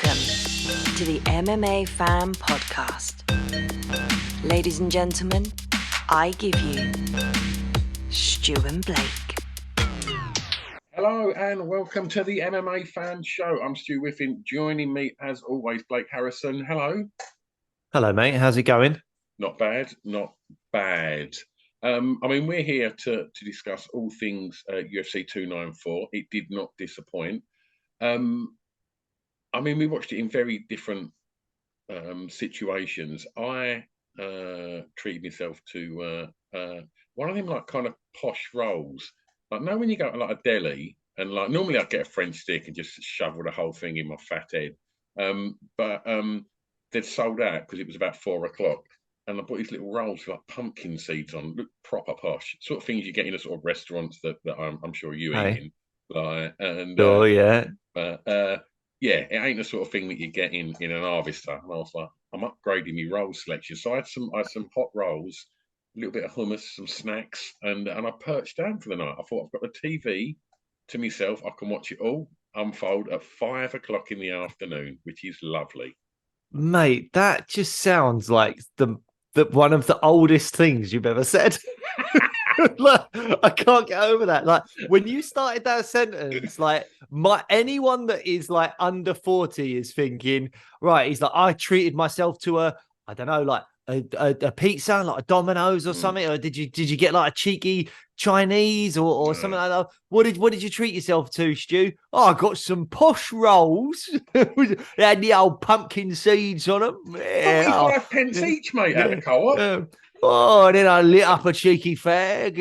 Welcome to the MMA Fan Podcast. Ladies and gentlemen, I give you Stu and Blake. Hello and welcome to the MMA Fan Show. I'm Stu Whiffin. Joining me, as always, Blake Harrison. Hello. Hello, mate. How's it going? Not bad, not bad. We're here to discuss all things UFC 294. It did not disappoint. We watched it in very different situations. I treated myself to one of them like kind of posh rolls. Like, know when you go to like a deli and like normally I'd get a French stick and just shovel the whole thing in my fat head. But they'd sold out because it was about 4 o'clock. And I bought these little rolls with like pumpkin seeds on, look proper posh, sort of things you get in a sort of restaurants that I'm sure you eat in. Like, and yeah. But yeah, it ain't the sort of thing that you get in an harvester. And I was like, I'm upgrading my roll selection. So I had some hot rolls, a little bit of hummus, some snacks, and I perched down for the night. I thought, I've got the TV to myself. I can watch it all unfold at 5 o'clock in the afternoon, which is lovely. Mate, that just sounds like the one of the oldest things you've ever said. Like, I can't get over that. Like, when you started that sentence, like anyone that is like under 40 is thinking, right, he's like, I treated myself to a pizza, like a Domino's or something, or did you get like a cheeky Chinese or something like that? What did you treat yourself to, Stu? Oh, I got some posh rolls. They had the old pumpkin seeds on them. 45 pence each, mate, at the co-op. And then I lit up a cheeky fag,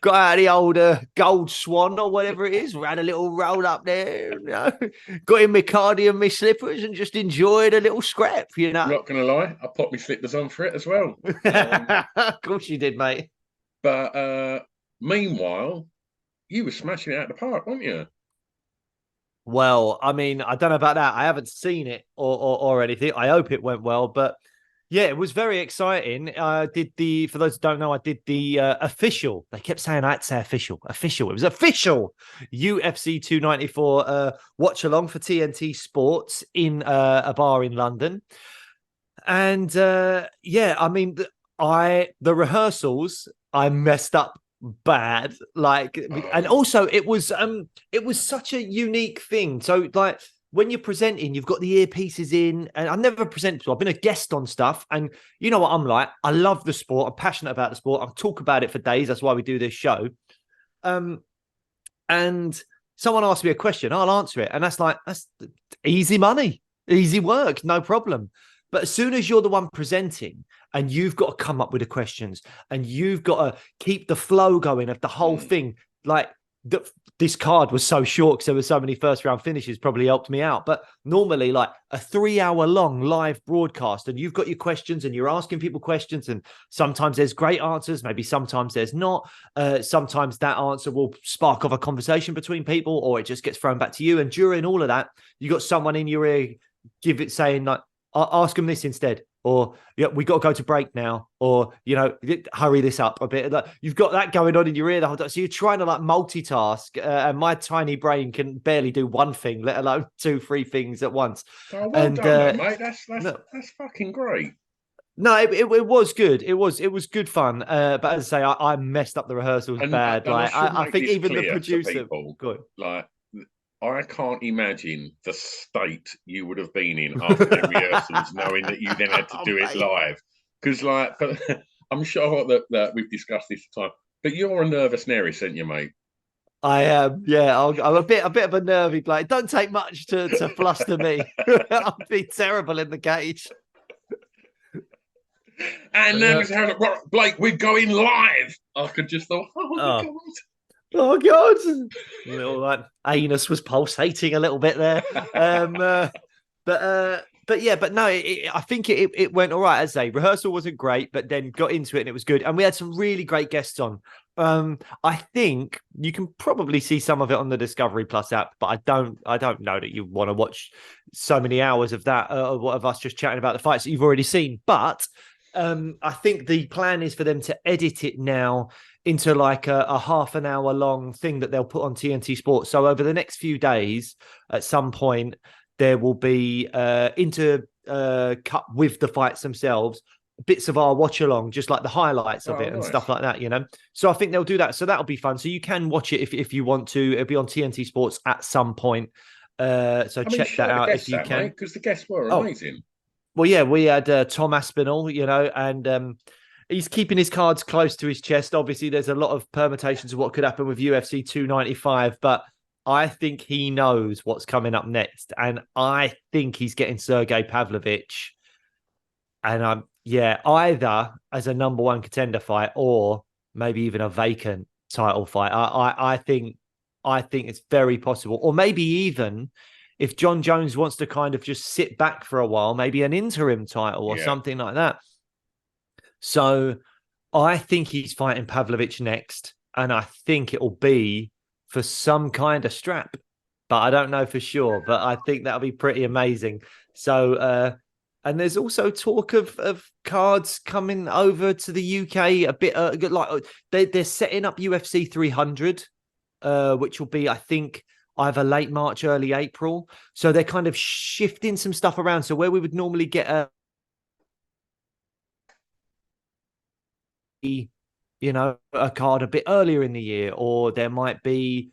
got out the old Gold Swan or whatever it is, ran a little roll up there, got in my cardi and my slippers and just enjoyed a little scrap, Not going to lie, I popped my slippers on for it as well. Of course you did, mate. But meanwhile, you were smashing it out of the park, weren't you? Well, I don't know about that. I haven't seen it or anything. I hope it went well, but yeah, it was very exciting. For those who don't know, I did the official. They kept saying I had to say official. It was official UFC 294 watch along for TNT Sports in a bar in London. And the rehearsals, I messed up bad. And also it was such a unique thing. So like, when you're presenting, you've got the earpieces in, and I've never presented before. I've been a guest on stuff, and you know what I'm like. I love the sport. I'm passionate about the sport. I'll talk about it for days. That's why we do this show. And someone asked me a question, I'll answer it, and that's easy money, easy work, no problem. But as soon as you're the one presenting, and you've got to come up with the questions, and you've got to keep the flow going of the whole thing, this card was so short because there were so many first round finishes, probably helped me out. But normally, like a 3-hour long live broadcast, and you've got your questions and you're asking people questions, and sometimes there's great answers, maybe sometimes there's not. Sometimes that answer will spark off a conversation between people, or it just gets thrown back to you. And during all of that, you got someone in your ear saying like, ask them this instead, or yeah, we got to go to break now, or hurry this up a bit. Like, you've got that going on in your ear the whole time, so you're trying to like multitask, and my tiny brain can barely do one thing, let alone 2-3 things at once. Oh, well done, mate. That's fucking great. No, it was good. It was good fun. But as I say, I messed up the rehearsals bad. I think even the producer, good. Like, I can't imagine the state you would have been in after the rehearsals, knowing that you then had to do it live. Because, I'm sure that we've discussed this time, but you're a nervous Neris, aren't you, mate? I am, yeah. I'm a bit of a nervy Blake. Don't take much to fluster me. I'll be terrible in the cage. And then Blake, we're going live. I could just thought, God. Oh God! Little anus was pulsating a little bit there, but no, I think it went all right. As I say, rehearsal wasn't great, but then got into it and it was good, and we had some really great guests on. I think you can probably see some of it on the Discovery Plus app, but I don't know that you want to watch so many hours of that of us just chatting about the fights that you've already seen. But I think the plan is for them to edit it now into like a half an hour long thing that they'll put on TNT Sports. So over the next few days, at some point, there will be cut with the fights themselves, bits of our watch along, just like the highlights of it and stuff like that, So I think they'll do that. So that'll be fun. So you can watch it if you want to. It'll be on TNT Sports at some point. So check that out if you can. Because the guests were amazing. Well, yeah, we had Tom Aspinall, and he's keeping his cards close to his chest. Obviously, there's a lot of permutations of what could happen with UFC 295, but I think he knows what's coming up next. And I think he's getting Sergey Pavlovich. And either as a number one contender fight or maybe even a vacant title fight. I think it's very possible. Or maybe even if John Jones wants to kind of just sit back for a while, maybe an interim title or something like that. So I think he's fighting Pavlovich next. And I think it will be for some kind of strap. But I don't know for sure. But I think that'll be pretty amazing. So, and there's also talk of cards coming over to the UK a bit like they're setting up UFC 300, which will be, I think, either late March, early April. So they're kind of shifting some stuff around. So where we would normally get a card a bit earlier in the year, or there might be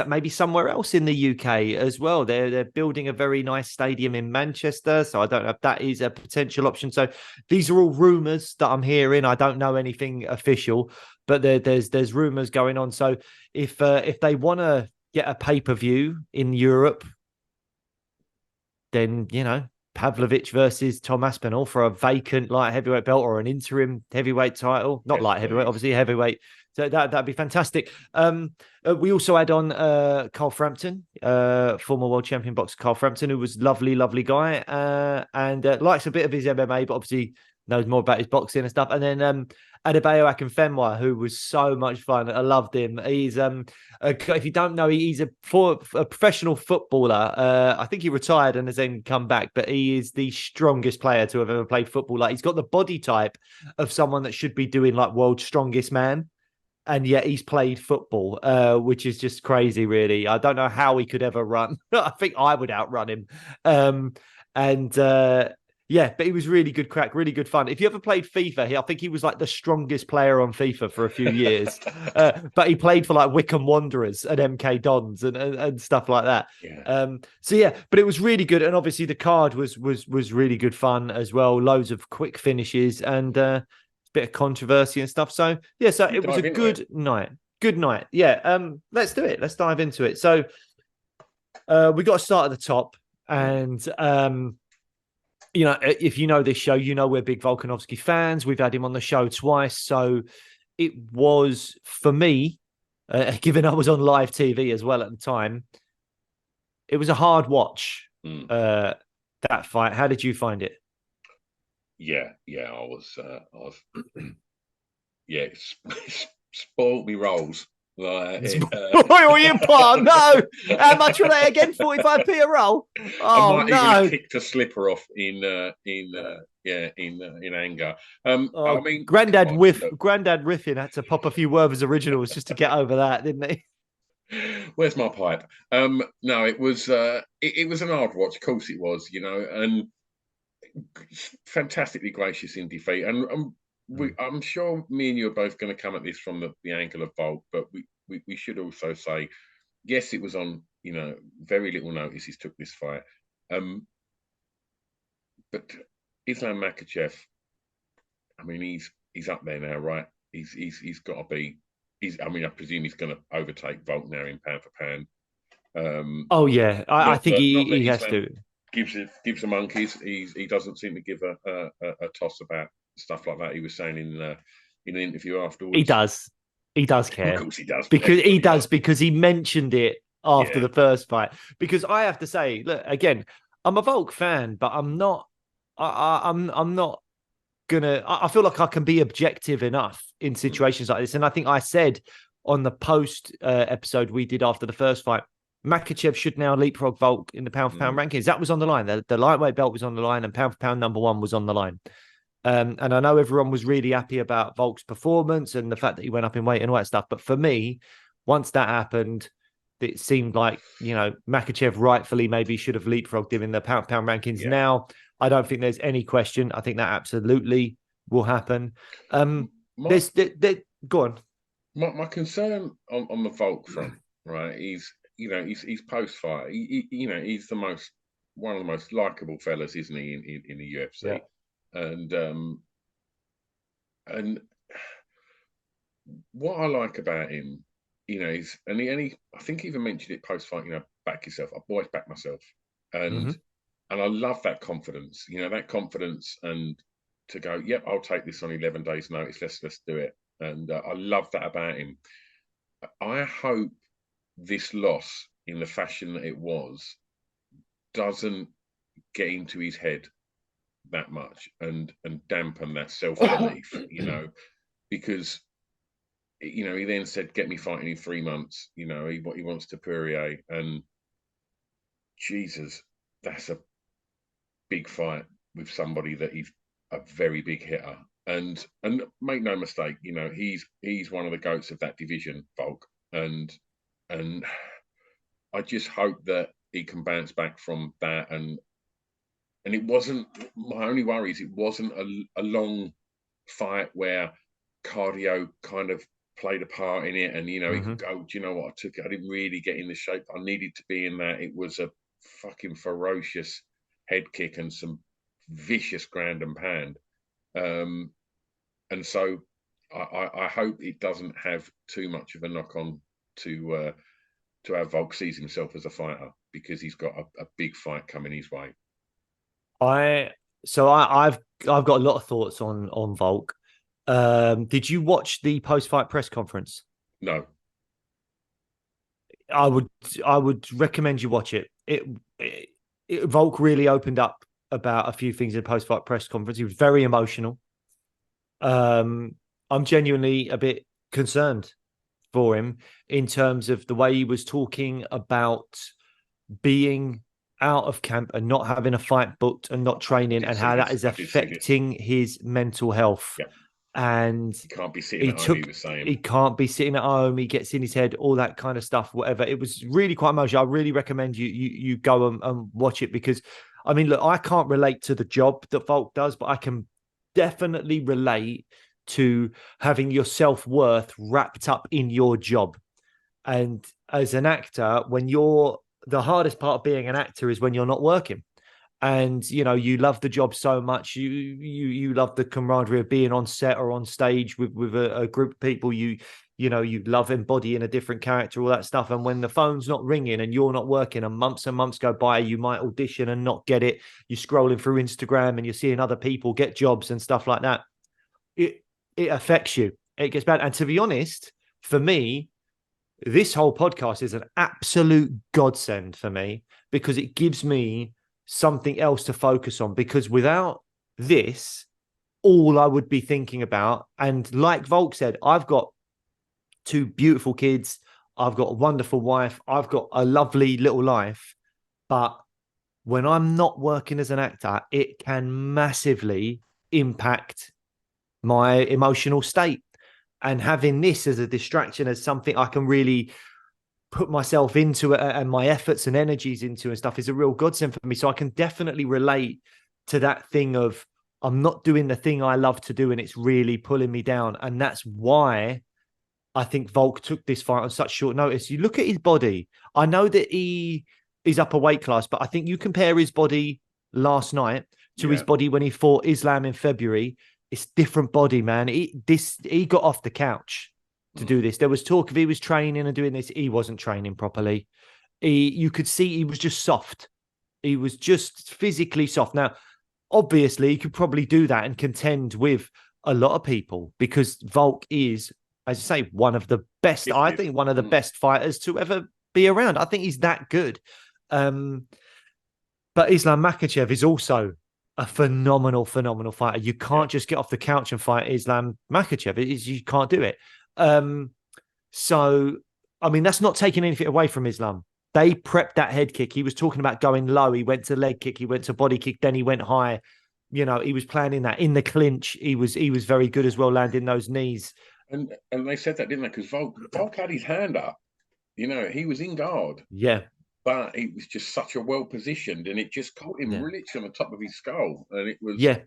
maybe somewhere else in the UK as well. They're building a very nice stadium in Manchester, so I don't know if that is a potential option. So these are all rumors that I'm hearing. I don't know anything official, but there's rumors going on. So if they want to get a pay-per-view in Europe, then Pavlovich versus Tom Aspinall for a vacant light heavyweight belt or an interim heavyweight title, not light heavyweight, obviously heavyweight. So that'd be fantastic. We also had on Carl Frampton, former world champion boxer Carl Frampton, who was lovely guy, and likes a bit of his MMA, but obviously knows more about his boxing and stuff. And then Adebayo Akinfenwa, who was so much fun. I loved him. He's if you don't know, he's a professional footballer. I think he retired and has then come back, but he is the strongest player to have ever played football. Like, he's got the body type of someone that should be doing like World's Strongest Man. And yet he's played football, which is just crazy, really. I don't know how he could ever run. I think I would outrun him. But he was really good crack, really good fun. If you ever played FIFA, I think he was like the strongest player on FIFA for a few years. But he played for like Wycombe Wanderers and MK Dons and stuff like that. Yeah. But it was really good. And obviously the card was really good fun as well. Loads of quick finishes and bit of controversy and stuff. So yeah, so it was a good night. Good night. Yeah. Let's do it. Let's dive into it. So we got to start at the top. And if you know this show, we're big Volkanovski fans. We've had him on the show twice. So it was, for me, given I was on live TV as well at the time, it was a hard watch, that fight. How did you find it? Yeah, I was spoiled me rolls. Spoil your pot? No. How much were they again? 45p a roll? Oh, I might even kicked a slipper off in anger. I mean, Grandad Riffin had to pop a few Werther's originals just to get over that, didn't he? Where's my pipe? No, it was it was an hard watch. Of course it was, and fantastically gracious in defeat. And I'm sure me and you are both going to come at this from the angle of Volk, but we should also say, yes, it was on, very little notice he took this fight. But Islam Makhachev, I mean, he's up there now, right? He's got to be. I presume he's going to overtake Volk now in pound for pound. I think he has to. Gives the monkeys. He doesn't seem to give a toss about stuff like that. He was saying in an interview afterwards. He does care. Of course he does. Because he mentioned it after the first fight. Because I have to say, look, again, I'm a Volk fan, but I'm not. I'm not gonna. I feel like I can be objective enough in situations like this, and I think I said on the post episode we did after the first fight, Makhachev should now leapfrog Volk in the pound for pound rankings. That was on the line. The lightweight belt was on the line, and pound for pound number one was on the line. And I know everyone was really happy about Volk's performance and the fact that he went up in weight and all that stuff. But for me, once that happened, it seemed like, Makachev rightfully maybe should have leapfrogged him in the pound rankings. Yeah. Now, I don't think there's any question. I think that absolutely will happen. My, Go on. my concern on the Volk front, right, he's post fight. He's one of the most likable fellas, isn't he, in the UFC? Yeah. And what I like about him, is I think he even mentioned it post fight. Back yourself. I've always backed myself, and I love that confidence. That confidence, and to go, yep, I'll take this on 11 days' notice. Let's do it. And I love that about him. I hope this loss, in the fashion that it was, doesn't get into his head that much and dampen that self-belief. Because he then said, "Get me fighting in 3 months." He wants to Poirier, and Jesus, that's a big fight with somebody that is a very big hitter. And make no mistake, he's one of the goats of that division, Volk, and I just hope that he can bounce back from that. And it wasn't, my only worry is it wasn't a long fight where cardio kind of played a part in it, and he could go, do you know what, I didn't really get in the shape I needed to be in that. It was a fucking ferocious head kick and some vicious ground and pound. And so I hope it doesn't have too much of a knock on to how Volk sees himself as a fighter, because he's got a big fight coming his way. I've got a lot of thoughts on Volk. Did you watch the post-fight press conference? No. I would recommend you watch it. Volk really opened up about a few things in the post-fight press conference. He was very emotional. I'm genuinely a bit concerned for him in terms of the way he was talking about being out of camp and not having a fight booked and not training, and how that is affecting his mental health. Yeah. And he can't be sitting at home, he was saying. He can't be sitting at home. He gets in his head, all that kind of stuff, whatever. It was really quite emotional. I really recommend you go and watch it, because, I mean, look, I can't relate to the job that Volk does, but I can definitely relate to having your self-worth wrapped up in your job. And as an actor, the hardest part of being an actor is when you're not working. And, you love the job so much. You love the camaraderie of being on set or on stage with a group of people. You love embodying a different character, all that stuff. And when the phone's not ringing and you're not working and months go by, you might audition and not get it. You're scrolling through Instagram and you're seeing other people get jobs and stuff like that. It affects you. It gets bad. And to be honest, for me, this whole podcast is an absolute godsend for me, because it gives me something else to focus on. Because without this, all I would be thinking about, and like Volk said, I've got 2 beautiful kids, I've got a wonderful wife, I've got a lovely little life, but when I'm not working as an actor, it can massively impact my emotional state. And having this as a distraction, as something I can really put myself into and my efforts and energies into and stuff, is a real godsend for me. So I can definitely relate to that thing of, I'm not doing the thing I love to do and it's really pulling me down. And that's why I think Volk took this fight on such short notice. You look at his body. I know that he is up a weight class, but I think you compare his body last night to his body when he fought Islam in February. It's different body, man. He got off the couch to do this. There was talk of he was training and doing this. He wasn't training properly. You could see he was just soft. He was just physically soft. Now, obviously, he could probably do that and contend with a lot of people, because Volk is, as I say, one of the best. I think one of the best fighters to ever be around. I think he's that good. But Islam Makhachev is also a phenomenal fighter. You can't just get off the couch and fight Islam Makhachev. You can't do it. So, I mean, that's not taking anything away from Islam. They prepped that head kick. He was talking about going low. He went to leg kick. He went to body kick. Then he went high. He was planning that in the clinch. He was very good as well, landing those knees. And they said that, didn't they? Because Volk had his hand up, You know, he was in guard, Yeah. but he was just such a well positioned, and it just caught him Yeah. literally on the top of his skull, and it was. Yeah.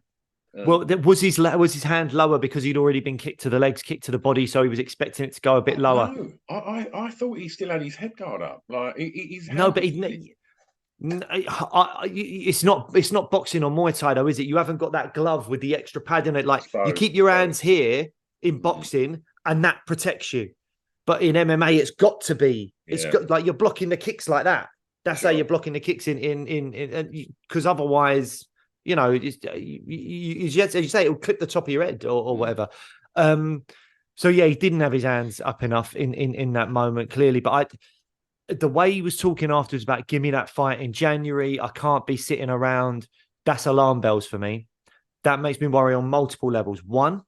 Well, was his hand lower because he'd already been kicked to the legs, kicked to the body, so he was expecting it to go a bit lower? No, I thought he still had his head guard up. Like his No, hand but was. it's not boxing or Muay Thai though, is it? You haven't got that glove with the extra pad in it. Like you keep your hands here in boxing, and that protects you. But in MMA, it's got to be. It's got like you're blocking the kicks like that. That's how you're blocking the kicks in because otherwise, you know, as you say, it'll clip the top of your head or whatever. So yeah, he didn't have his hands up enough in that moment clearly. But the way he was talking afterwards about give me that fight in January, I can't be sitting around. That's alarm bells for me. That makes me worry on multiple levels. One,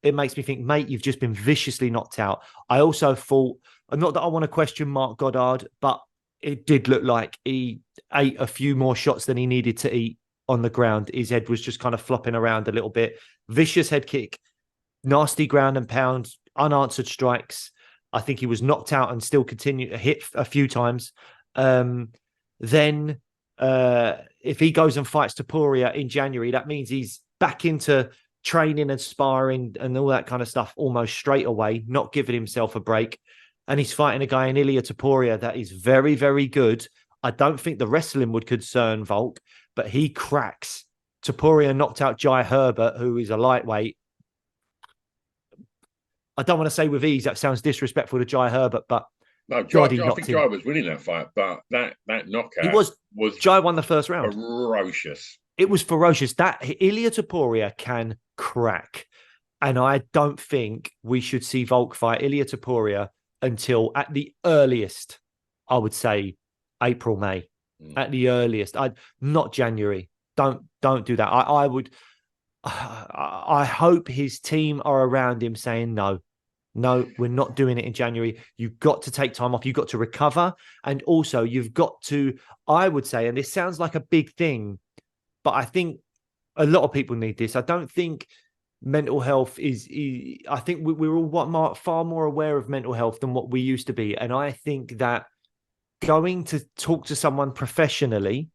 it makes me think, mate, you've just been viciously knocked out. I also thought, not that I want to question Mark Goddard, but it did look like he ate a few more shots than he needed to eat on the ground. His head was just kind of flopping around a little bit. Vicious head kick, nasty ground and pound, unanswered strikes. I think he was knocked out and still continued to hit a few times. Then if he goes and fights Topuria in January, that means he's back into training and sparring and all that kind of stuff almost straight away, not giving himself a break. And he's fighting a guy in Ilia Topuria that is very, very good. I don't think the wrestling would concern Volk, but he cracks. Topuria knocked out Jai Herbert, who is a lightweight. I don't want to say with ease, that sounds disrespectful to Jai Herbert, but no, God, I think Jai was winning that fight, but that knockout was Jai won the first round. Ferocious. It was ferocious. That Ilia Topuria can crack. And I don't think we should see Volk fight Ilia Topuria until at the earliest, I would say April, May. At the earliest. Not January. Don't do that. I hope his team are around him saying no, we're not doing it in January. You've got to take time off. You've got to recover. And also you've got to, I would say, and this sounds like a big thing, but I think a lot of people need this. I don't think mental health is I think we're all far more aware of mental health than what we used to be. And I think that going to talk to someone professionally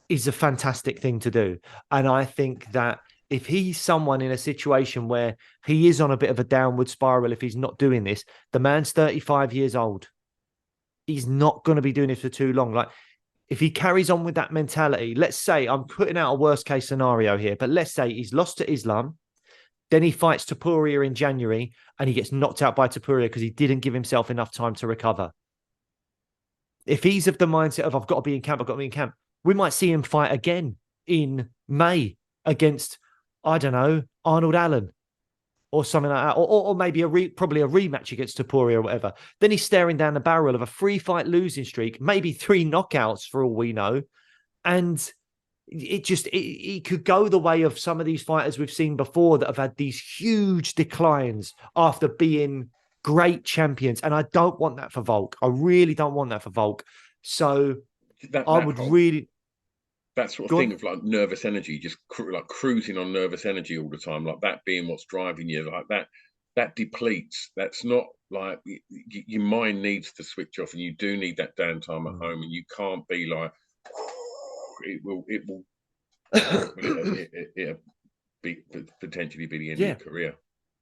is a fantastic thing to do. And I think that if he's someone in a situation where he is on a bit of a downward spiral, if he's not doing this, the man's 35 years old. He's not going to be doing this for too long. Like, if he carries on with that mentality, let's say, I'm putting out a worst case scenario here, but let's say he's lost to Islam, then he fights Topuria in January and he gets knocked out by Topuria because he didn't give himself enough time to recover. If he's of the mindset of, I've got to be in camp, we might see him fight again in May against, I don't know, Arnold Allen or something like that, or maybe probably a rematch against Topuria or whatever. Then he's staring down the barrel of a 3-fight losing streak, maybe 3 knockouts for all we know. And it could go the way of some of these fighters we've seen before that have had these huge declines after being great champions. And I don't want that for Volk. I really don't want that for Volk. So that sort of thing of like nervous energy, just like cruising on nervous energy all the time, like that being what's driving you, like that depletes. That's not like your mind needs to switch off, and you do need that downtime at home, and you can't be like it'll be potentially be the end of your career.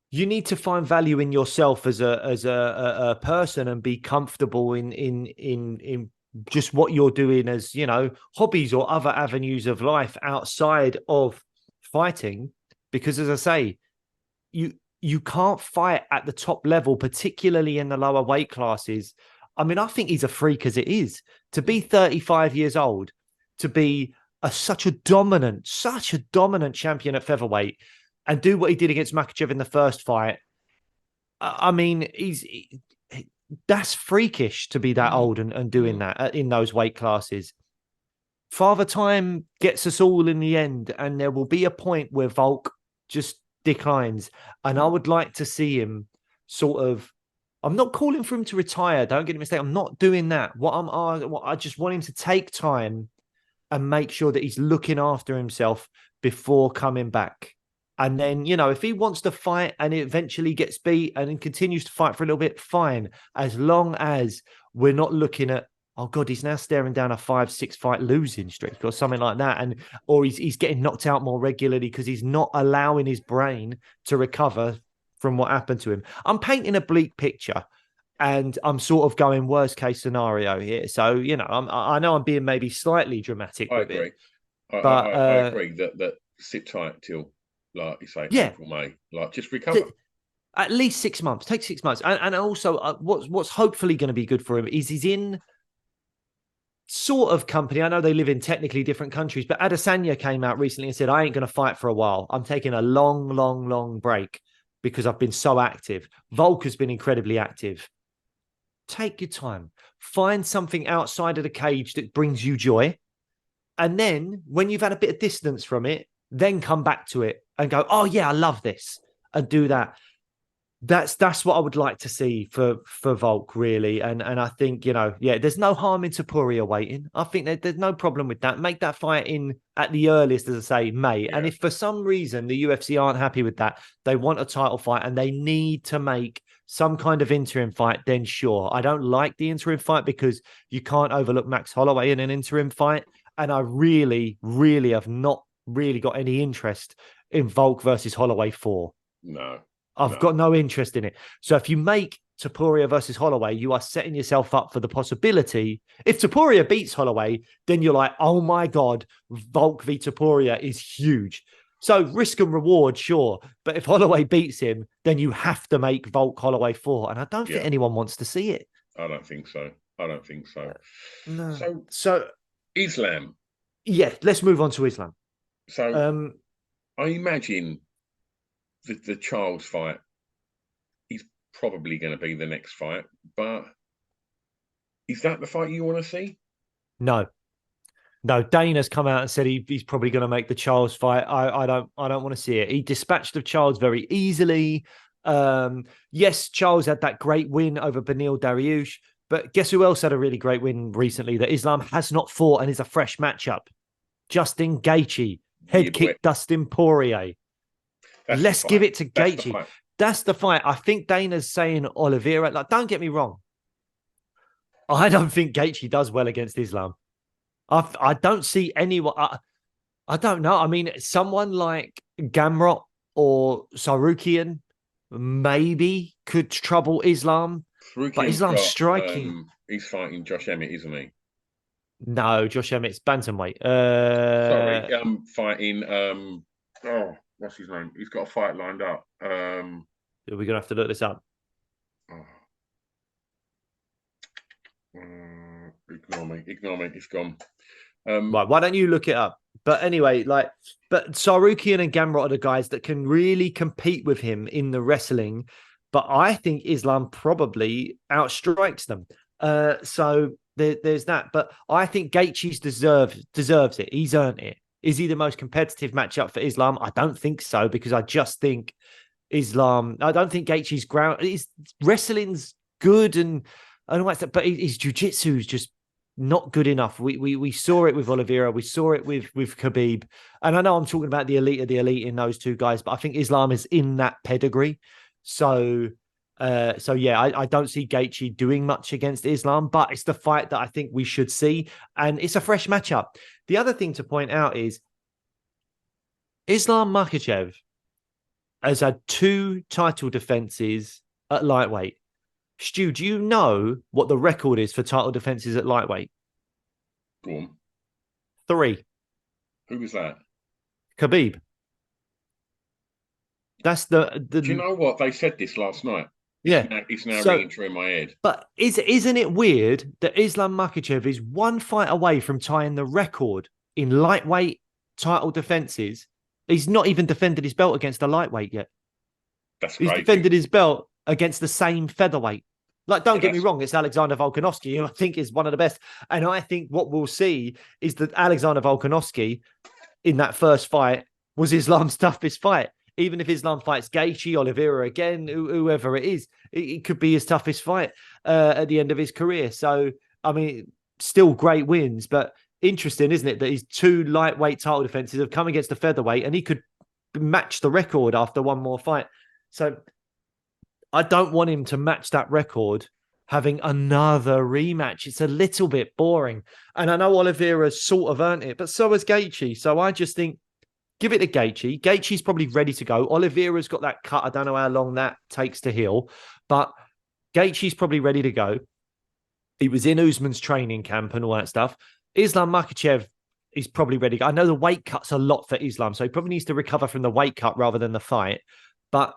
You need to find value in yourself as a person and be comfortable in just what you're doing as, you know, hobbies or other avenues of life outside of fighting. Because as I say, you can't fight at the top level, particularly in the lower weight classes. I mean, I think he's a freak as it is. To be 35 years old, to be such a dominant champion at featherweight and do what he did against Makhachev in the first fight. I mean, that's freakish to be that old and doing that in those weight classes. Father Time gets us all in the end, and there will be a point where Volk just declines. And I would like to see him sort of, I'm not calling for him to retire. Don't get me mistaken. I'm not doing that. I just want him to take time and make sure that he's looking after himself before coming back. And then, if he wants to fight and it eventually gets beat and then continues to fight for a little bit, fine. As long as we're not looking at, oh God, he's now staring down a 5-6 fight losing streak or something like that. Or he's getting knocked out more regularly because he's not allowing his brain to recover from what happened to him. I'm painting a bleak picture. And I'm sort of going worst case scenario here. So, I know I'm being maybe slightly dramatic I with agree. it. I agree that sit tight till, like you say, April, May. Like, just recover. At least 6 months. Take 6 months. And also, what's hopefully going to be good for him is he's in sort of company. I know they live in technically different countries, but Adesanya came out recently and said, I ain't going to fight for a while. I'm taking a long, long, long break because I've been so active. Volk has been incredibly active. Take your time. Find something outside of the cage that brings you joy. And then when you've had a bit of distance from it, then come back to it and go, oh, yeah, I love this, and do that. That's what I would like to see for Volk, really. And I think, there's no harm in Topuria waiting. I think there's no problem with that. Make that fight in at the earliest, as I say, May. Yeah. And if for some reason the UFC aren't happy with that, they want a title fight and they need to make some kind of interim fight, then sure. I don't like the interim fight because you can't overlook Max Holloway in an interim fight. And I really, really have not really got any interest in Volk versus Holloway 4. No. I've got no interest in it. So if you make Topuria versus Holloway, you are setting yourself up for the possibility. If Topuria beats Holloway, then you're like, oh my God, Volk v Topuria is huge. So risk and reward, sure. But if Holloway beats him, then you have to make Volk Holloway 4. And I don't think anyone wants to see it. I don't think so. No. So Islam. Yeah, let's move on to Islam. So I imagine the Charles fight is probably going to be the next fight, but is that the fight you want to see? No, Dana's come out and said he's probably going to make the Charles fight. I don't want to see it. He dispatched of Charles very easily. Yes, Charles had that great win over Beneil Dariush, but guess who else had a really great win recently that Islam has not fought and is a fresh matchup? Justin Gaethje, head kick Dustin Poirier. Let's give it to Gaethje. That's the fight. I think Dana's saying Oliveira. Like, don't get me wrong. I don't think Gaethje does well against Islam. I don't see anyone. I don't know. I mean, someone like Gamrot or Sarukian maybe could trouble Islam. But Islam's striking. He's fighting Josh Emmett, isn't he? No, Josh Emmett's bantamweight. Sorry, fighting. What's his name? He's got a fight lined up. Are we gonna have to look this up? Ignore me. It's gone. Right, why don't you look it up? But anyway, but Sarukian and Gamrot are the guys that can really compete with him in the wrestling. But I think Islam probably outstrikes them. So there's that. But I think Gaethje's deserves it. He's earned it. Is he the most competitive matchup for Islam? I don't think so, because I just think Islam. I don't think Gaethje's ground. His wrestling's good and all that stuff, but his jiu-jitsu is just not good enough. We saw it with Oliveira. We saw it with Khabib. And I know I'm talking about the elite of the elite in those two guys, but I think Islam is in that pedigree. So yeah, I don't see Gaethje doing much against Islam, but it's the fight that I think we should see, and it's a fresh matchup. The other thing to point out is Islam Makhachev has had 2 title defenses at lightweight. Stu, do you know what the record is for title defenses at lightweight? Go on. 3. Who was that? Khabib. That's the. Do you know what? They said this last night. Yeah. It's now ringing true in my head. But isn't it weird that Islam Makhachev is 1 fight away from tying the record in lightweight title defenses? He's not even defended his belt against a lightweight yet. That's He's crazy. defended his belt against the same featherweight. Like, don't get me wrong, it's Alexander Volkanovski, who I think is one of the best. And I think what we'll see is that Alexander Volkanovski in that first fight was Islam's toughest fight. Even if Islam fights Gaethje, Oliveira again, whoever it is, it could be his toughest fight at the end of his career. So, I mean, still great wins, but interesting, isn't it, that his 2 lightweight title defenses have come against the featherweight, and he could match the record after one more fight. So I don't want him to match that record having another rematch. It's a little bit boring. And I know Oliveira's sort of earned it, but so has Gaethje. So I just think, give it to Gaethje. Gaethje's probably ready to go. Oliveira's got that cut. I don't know how long that takes to heal, but Gaethje's probably ready to go. He was in Usman's training camp and all that stuff. Islam Makhachev is probably ready to go. I know the weight cut's a lot for Islam, so he probably needs to recover from the weight cut rather than the fight. But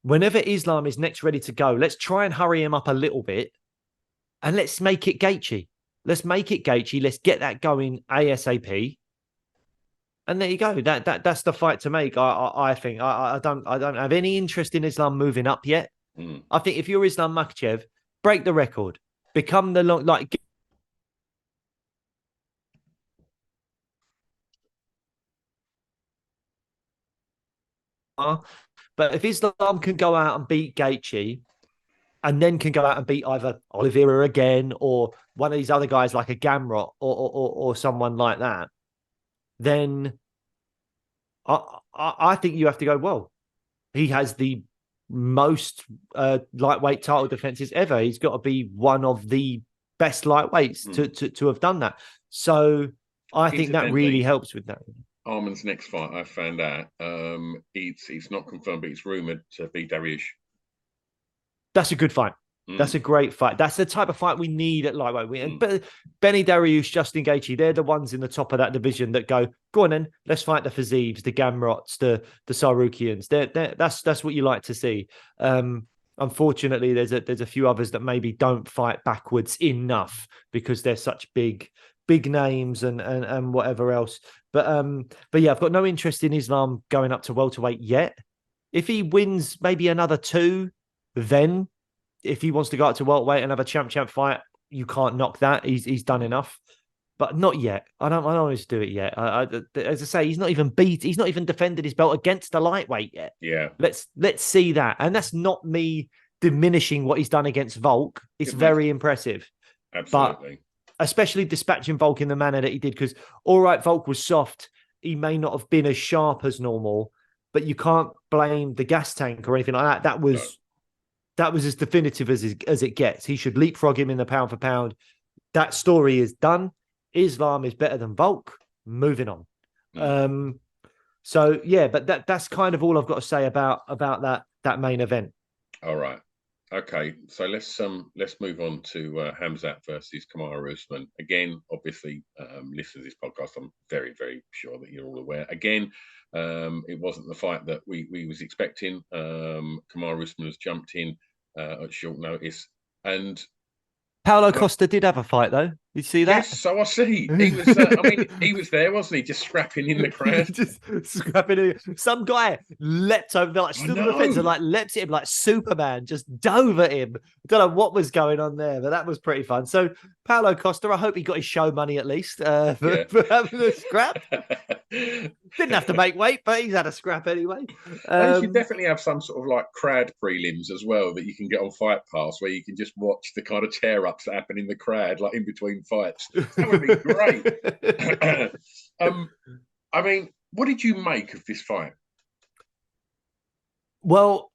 whenever Islam is next ready to go, let's try and hurry him up a little bit and let's make it Gaethje. Let's make it Gaethje. Let's get that going ASAP. And there you go. That's the fight to make. I think I don't have any interest in Islam moving up yet. I think if you're Islam Makhachev, break the record, become the long like. But if Islam can go out and beat Gaethje, and then can go out and beat either Oliveira again or one of these other guys like a Gamrot or someone like that, then I think you have to go, well, he has the most lightweight title defenses ever. He's got to be one of the best lightweights to have done that. So I think that really helps with that. Arman's next fight, I found out, it's not confirmed, but it's rumoured to be Dariush. That's a good fight. That's a great fight. That's the type of fight we need at lightweight. But Benny Dariush, Justin Gaethje, they're the ones in the top of that division that go on then, let's fight the Fizieves, the Gamrots, the Sarukians. That's what you like to see. Unfortunately, there's a few others that maybe don't fight backwards enough because they're such big names and whatever else. But yeah, I've got no interest in Islam going up to welterweight yet. If he wins maybe another 2, then if he wants to go up to welterweight and have a champ fight, you can't knock that. He's done enough, but not yet. I don't want to do it yet. As I say, he's not even defended his belt against the lightweight yet. Yeah, let's see that. And that's not me diminishing what he's done against Volk. It's very impressive. Absolutely. But especially dispatching Volk in the manner that he did, because all right, Volk was soft. He may not have been as sharp as normal, but you can't blame the gas tank or anything like that. That was as definitive as it gets. He should leapfrog him in the pound for pound. That story is done. Islam is better than Volk. Moving on. So yeah, but that's kind of all I've got to say about that main event. All right. Okay. So let's move on to Hamzat versus Kamaru Usman. Again, obviously, listeners to this podcast, I'm very, very sure that you're all aware. Again, it wasn't the fight that we was expecting. Kamaru Usman has jumped in at short notice, and Paulo Costa did have a fight though. Did you see that? Yes, so I see. He was. He was there, wasn't he? Just scrapping in the crowd. Just scrapping in. Some guy leapt over, like stood on the fence and like leapt at him like Superman, just dove at him. Don't know what was going on there, but that was pretty fun. So Paulo Costa, I hope he got his show money at least for having a scrap. Didn't have to make weight, but he's had a scrap anyway. You should definitely have some sort of like crowd prelims as well that you can get on Fight Pass, where you can just watch the kind of tear ups that happen in the crowd, like in between fights. That would be great. I mean, what did you make of this fight? Well,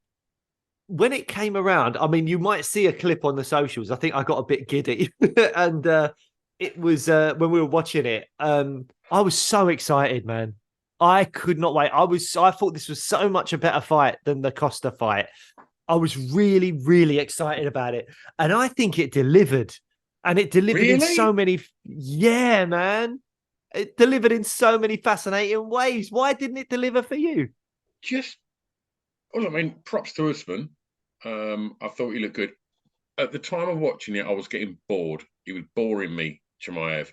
when it came around, I mean, you might see a clip on the socials. I think I got a bit giddy, and it was when we were watching it. I was so excited, man. I could not wait. I thought this was so much a better fight than the Costa fight. I was really, really excited about it, and I think it delivered. And it delivered in so many... Yeah, man. It delivered in so many fascinating ways. Why didn't it deliver for you? Well, I mean, props to Usman. I thought he looked good. At the time of watching it, I was getting bored. He was boring me, Chimaev.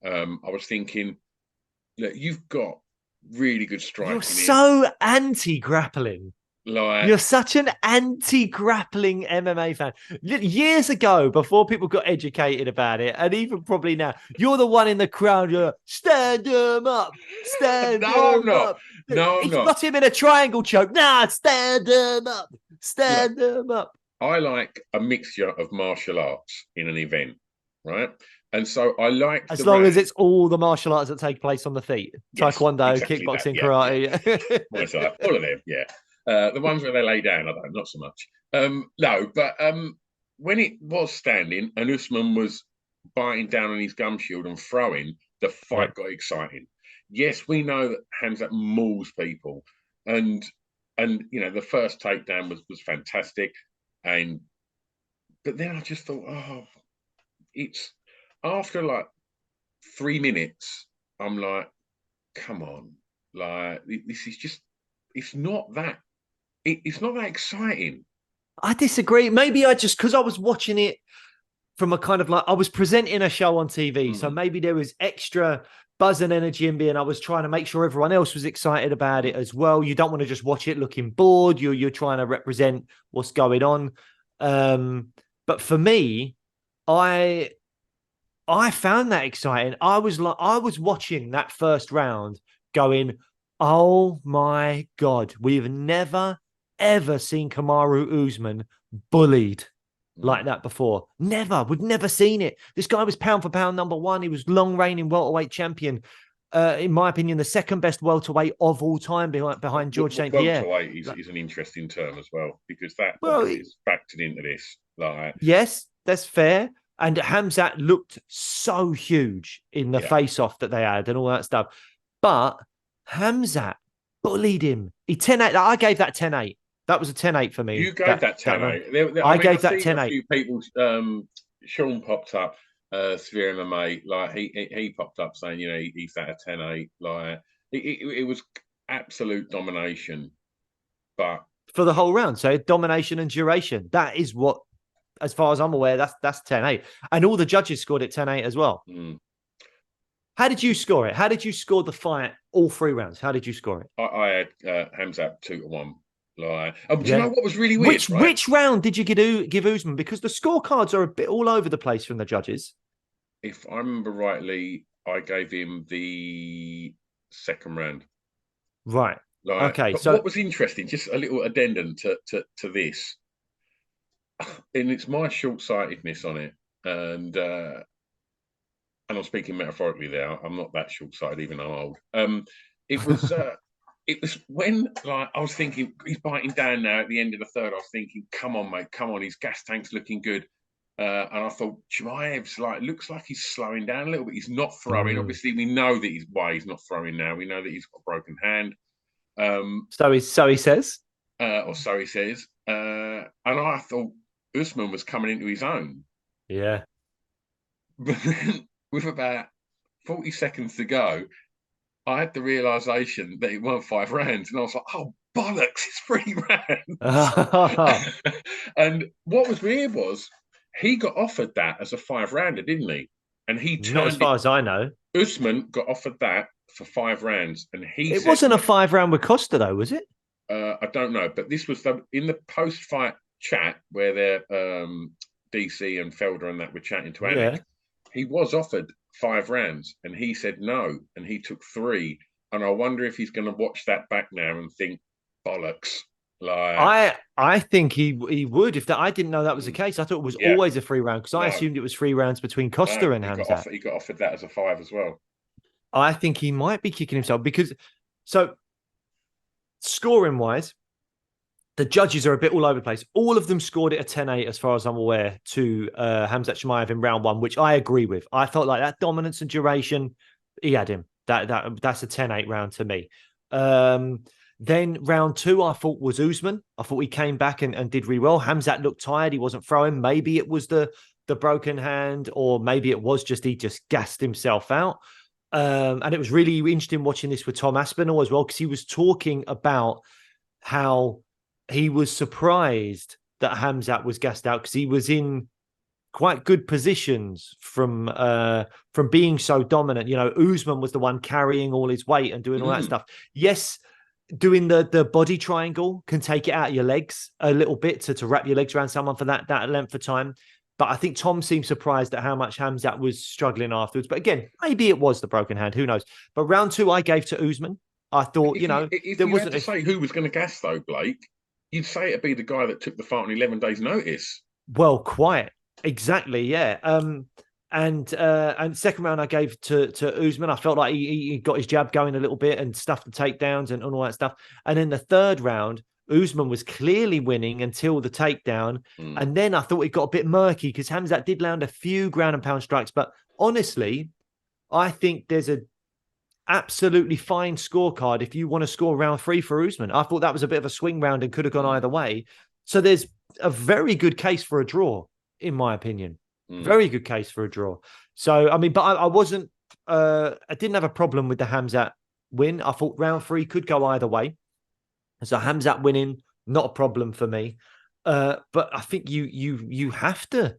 I was thinking, look, you've got really good striking. You're so anti-grappling. You're such an anti-grappling MMA fan. Years ago, before people got educated about it, and even probably now, you're the one in the crowd. You're like, stand him up, stand him up. No, I'm not. Got him in a triangle choke. Nah, stand him up, stand him up. I like a mixture of martial arts in an event, right? And so I liked As the long as round. it's all the martial arts that take place on the feet. Yes, Taekwondo, exactly that. kickboxing, Yeah, yeah. karate. All of them, yeah. The ones where they lay down, I don't, not so much. No, but when it was standing and Usman was biting down on his gum shield and throwing, the Yeah. fight got exciting. Yes, we know that Hamzat mauls people, and the first takedown was fantastic, and but then I just thought, oh, it's after like 3 minutes, I'm like, come on, like this is just, it's not that, it's not that exciting. I disagree. Maybe I just, because I was watching it from a kind of like, I was presenting a show on TV. So maybe there was extra buzz and energy in me, and I was trying to make sure everyone else was excited about it as well. You don't want to just watch it looking bored. You're trying to represent what's going on. But for me, I found that exciting. I was watching that first round going, oh my God, we've never, ever seen Kamaru Usman bullied like that before. Never. We've never seen it. This guy was pound for pound #1. He was long reigning welterweight champion. In my opinion, the second best welterweight of all time behind George St. Pierre. Welterweight is an interesting term as well, because that Well, obviously is factored into this. Like, yes, that's fair. And Hamzat looked so huge in the yeah, face-off that they had and all that stuff. But Hamzat bullied him. He 10-8. I gave that 10-8. That was a 10-8 for me. you gave that round. 10-8. I gave I've that seen 10-8. a few people. Sean popped up, Sphere MMA, like he popped up saying, he's at a 10-8. Like it was absolute domination, but For the whole round. So domination and duration. That is what, as far as I'm aware, that's 10-8. And all the judges scored it 10-8 as well. How did you score it? How did you score the fight all 3 rounds? How did you score it? I had Hamzat 2-1. Like, do you know what was really weird? Which round did you give Usman? Because the scorecards are a bit all over the place from the judges. If I remember rightly, I gave him the second round. Right. Like, okay. But So what was interesting, just a little addendum to this, and it's my short-sightedness on it, and I'm speaking metaphorically there. I'm not that short-sighted, even though I'm old. It was it was when, like, I was thinking he's biting down now at the end of the third. I was thinking, come on, mate, come on, his gas tank's looking good. And I thought Chimaev's looks like he's slowing down a little bit. He's not throwing. Obviously, we know that he's not throwing now. We know that he's got a broken hand. so he says, or so he says. And I thought Usman was coming into his own. Yeah. But then, with about 40 seconds to go, I had the realization that it weren't 5 rounds, and I was like, "Oh bollocks! It's 3 rounds." And what was weird was he got offered that as a 5-rounder, didn't he? And he turned. Not as far as I know. Usman got offered that for 5 rounds, and it wasn't a 5-round with Costa, though, was it? I don't know, but this was in the post-fight chat where DC and Felder and that were chatting to Anik. Yeah. He was offered 5 rounds, and he said no, and he took 3. And I wonder if he's going to watch that back now and think, bollocks. Like, I think he would. I didn't know that was the case. I thought it was always a 3 round, because I assumed it was 3 rounds between Costa and Hamzat. He got offered that as a 5 as well. I think he might be kicking himself because, so scoring wise, the judges are a bit all over the place. All of them scored it a 10-8, as far as I'm aware, to Hamzat Chimaev in round 1, which I agree with. I felt like that dominance and duration, he had him. That's a 10-8 round to me. Then round 2, I thought was Usman. I thought he came back and did really well. Hamzat looked tired. He wasn't throwing. Maybe it was the broken hand, or maybe it was just he just gassed himself out. And it was really interesting watching this with Tom Aspinall as well, because he was talking about how he was surprised that Hamzat was gassed out, because he was in quite good positions from being so dominant. Usman was the one carrying all his weight and doing all that stuff. Yes, doing the body triangle can take it out of your legs a little bit to wrap your legs around someone for that length of time. But I think Tom seemed surprised at how much Hamzat was struggling afterwards. But again, maybe it was the broken hand. Who knows? But round 2, I gave to Usman. I thought, if you had to say who was going to gas, though, Blake, you'd say it'd be the guy that took the fight on 11 days' notice. Well, quite exactly, yeah. And second round I gave to Usman. I felt like he got his jab going a little bit and stuffed the takedowns and all that stuff. And then the third round, Usman was clearly winning until the takedown. And then I thought it got a bit murky because Hamzat did land a few ground and pound strikes. But honestly, I think there's a absolutely fine scorecard if you want to score round 3 for Usman. I thought that was a bit of a swing round and could have gone either way. So there's a very good case for a draw, in my opinion. Very good case for a draw. So, I mean, but I wasn't, I didn't have a problem with the Hamzat win. I thought round 3 could go either way. So Hamzat winning, not a problem for me. But I think you have to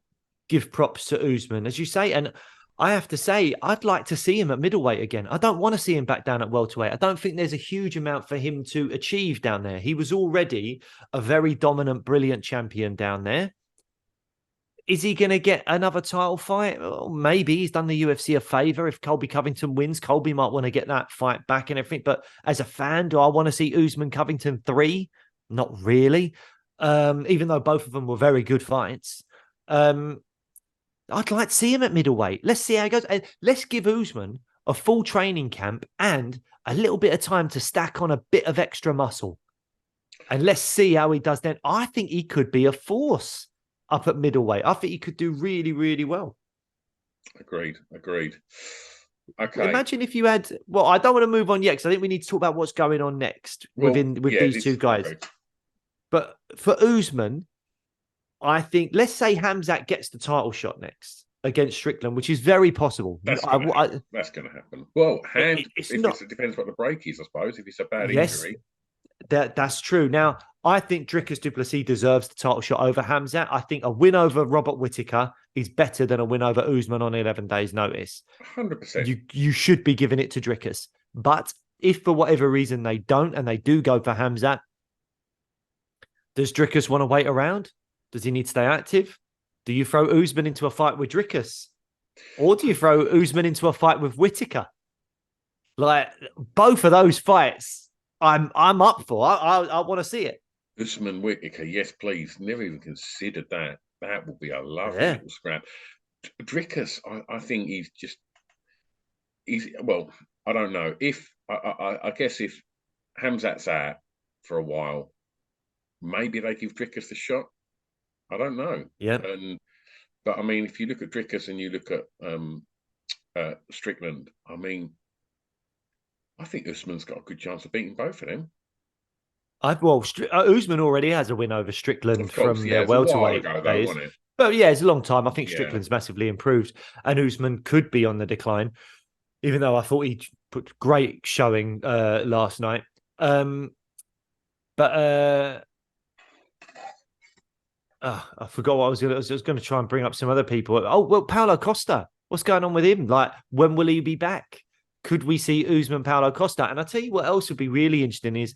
give props to Usman, as you say. And I have to say, I'd like to see him at middleweight again. I don't want to see him back down at welterweight. I don't think there's a huge amount for him to achieve down there. He was already a very dominant, brilliant champion down there. Is he going to get another title fight? Well, maybe. He's done the UFC a favor. If Colby Covington wins, Colby might want to get that fight back and everything. But as a fan, do I want to see Usman Covington 3? Not really. Even though both of them were very good fights. I'd like to see him at middleweight. Let's see how it goes. And let's give Usman a full training camp and a little bit of time to stack on a bit of extra muscle. And let's see how he does then. I think he could be a force up at middleweight. I think he could do really, really well. Agreed. Okay. Imagine if you had, well, I don't want to move on yet because I think we need to talk about what's going on next with these two guys. Okay. But for Usman, I think, let's say Hamzat gets the title shot next against Strickland, which is very possible. That's going to happen. Well, it depends what the break is, I suppose. If it's a bad injury. That's true. Now, I think Dricus du Plessis deserves the title shot over Hamzat. I think a win over Robert Whittaker is better than a win over Usman on 11 days' notice. 100%. You should be giving it to Dricus. But if for whatever reason they don't and they do go for Hamzat, does Dricus want to wait around? Does he need to stay active? Do you throw Usman into a fight with Dricus? Or do you throw Usman into a fight with Whittaker? Like, both of those fights, I'm up for. I want to see it. Usman Whittaker, yes, please. Never even considered that. That would be a lovely little scrap. Dricus, I think well, I don't know. I guess if Hamzat's out for a while, maybe they give Dricus the shot. I don't know. Yeah. But I mean, if you look at Dricus and you look at Strickland, I mean, I think Usman's got a good chance of beating both of them. Usman already has a win over Strickland from their welterweight days. But yeah, it's a long time. I think Strickland's massively improved, and Usman could be on the decline, even though I thought he put great showing last night. I forgot what I was going to try and bring up some other people. Oh, well, Paulo Costa. What's going on with him? Like, when will he be back? Could we see Usman Paulo Costa? And I'll tell you what else would be really interesting is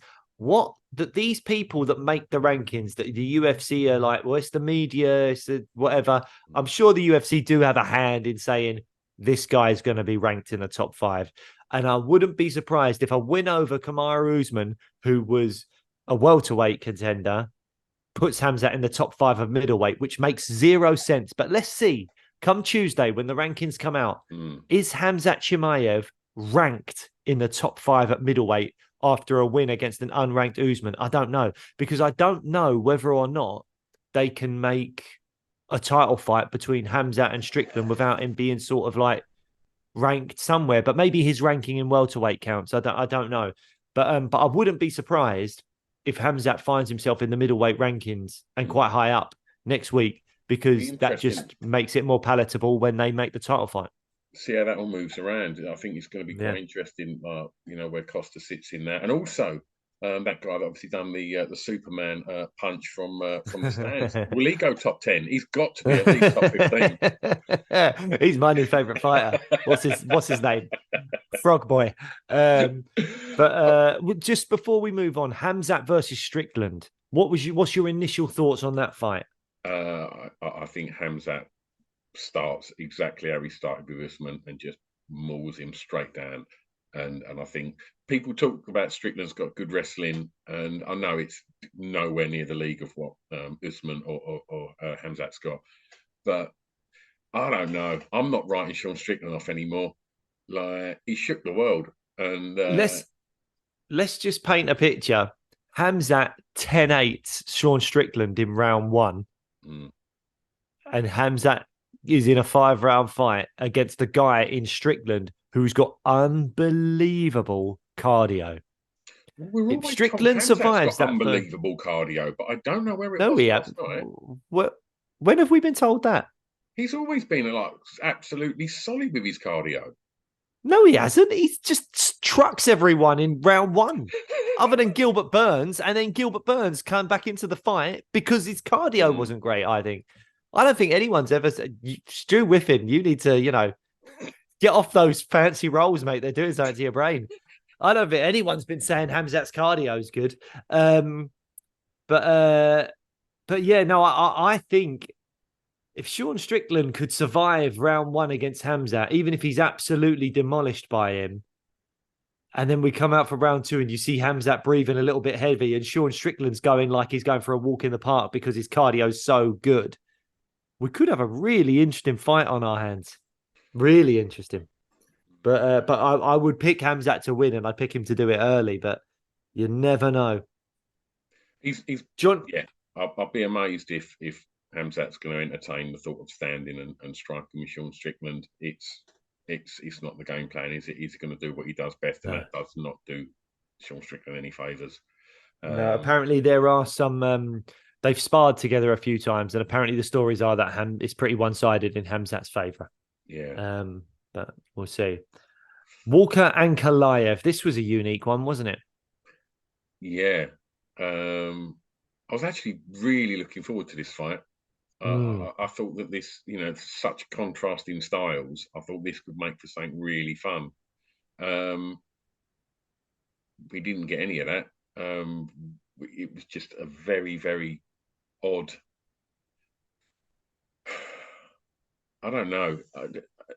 these people that make the rankings, that the UFC are like, well, it's the media, it's the whatever. I'm sure the UFC do have a hand in saying this guy's going to be ranked in the top 5. And I wouldn't be surprised if a win over Kamaru Usman, who was a welterweight contender, puts Hamzat in the top 5 of middleweight, which makes 0 sense. But let's see, come Tuesday when the rankings come out, is Hamzat Chimaev ranked in the top 5 at middleweight after a win against an unranked Usman? I don't know, because I don't know whether or not they can make a title fight between Hamzat and Strickland without him being sort of like ranked somewhere. But maybe his ranking in welterweight counts. I don't know. But I wouldn't be surprised if Hamzat finds himself in the middleweight rankings and quite high up next week, because that just makes it more palatable when they make the title fight. See how that all moves around. I think it's going to be quite interesting, where Costa sits in that. And also, that guy that obviously done the Superman punch from the stands. Will he go top 10? He's got to be at least top 15. He's my new favourite fighter. What's his name? Frog Boy. But just before we move on, Hamzat versus Strickland. What's your initial thoughts on that fight? I think Hamzat starts exactly how he started with Usman and just mauls him straight down. And I think people talk about Strickland's got good wrestling, and I know it's nowhere near the league of what Usman or Hamzat's got. But I don't know. I'm not writing Sean Strickland off anymore. Like, he shook the world. And Let's just paint a picture. Hamzat 10-8 Sean Strickland in round one. mm, And Hamzat is in a 5-round fight against a guy in Strickland who's got unbelievable cardio. we're If always told Strickland Hamzat's survives got that first, unbelievable cardio, but I don't know where it no, was he last have. night. When have we been told that? He's always been like absolutely solid with his cardio. No, he hasn't. He just trucks everyone in round one, other than Gilbert Burns. And then Gilbert Burns came back into the fight because his cardio wasn't great, I think. I don't think anyone's ever said, Stu Whiffen, you need to, get off those fancy rolls, mate. They're doing something to your brain. I don't think anyone's been saying Hamzat's cardio is good. But yeah, no, I think if Sean Strickland could survive round one against Hamzat, even if he's absolutely demolished by him, and then we come out for round two and you see Hamzat breathing a little bit heavy and Sean Strickland's going like he's going for a walk in the park because his cardio's so good, we could have a really interesting fight on our hands. Really interesting. But I would pick Hamzat to win and I'd pick him to do it early, but you never know. He's John, yeah. I'll be amazed if Hamzat's going to entertain the thought of standing and striking with Sean Strickland. It's not the game plan, is it? He's going to do what he does best, and that does not do Sean Strickland any favours. No, apparently there are some. They've sparred together a few times, and apparently the stories are that it's pretty one-sided in Hamzat's favour. Yeah. But we'll see. Walker Ankalaev. This was a unique one, wasn't it? Yeah. I was actually really looking forward to this fight. I thought that this, such contrasting styles, I thought this could make for something really fun. We didn't get any of that. It was just a very, very odd. I don't know.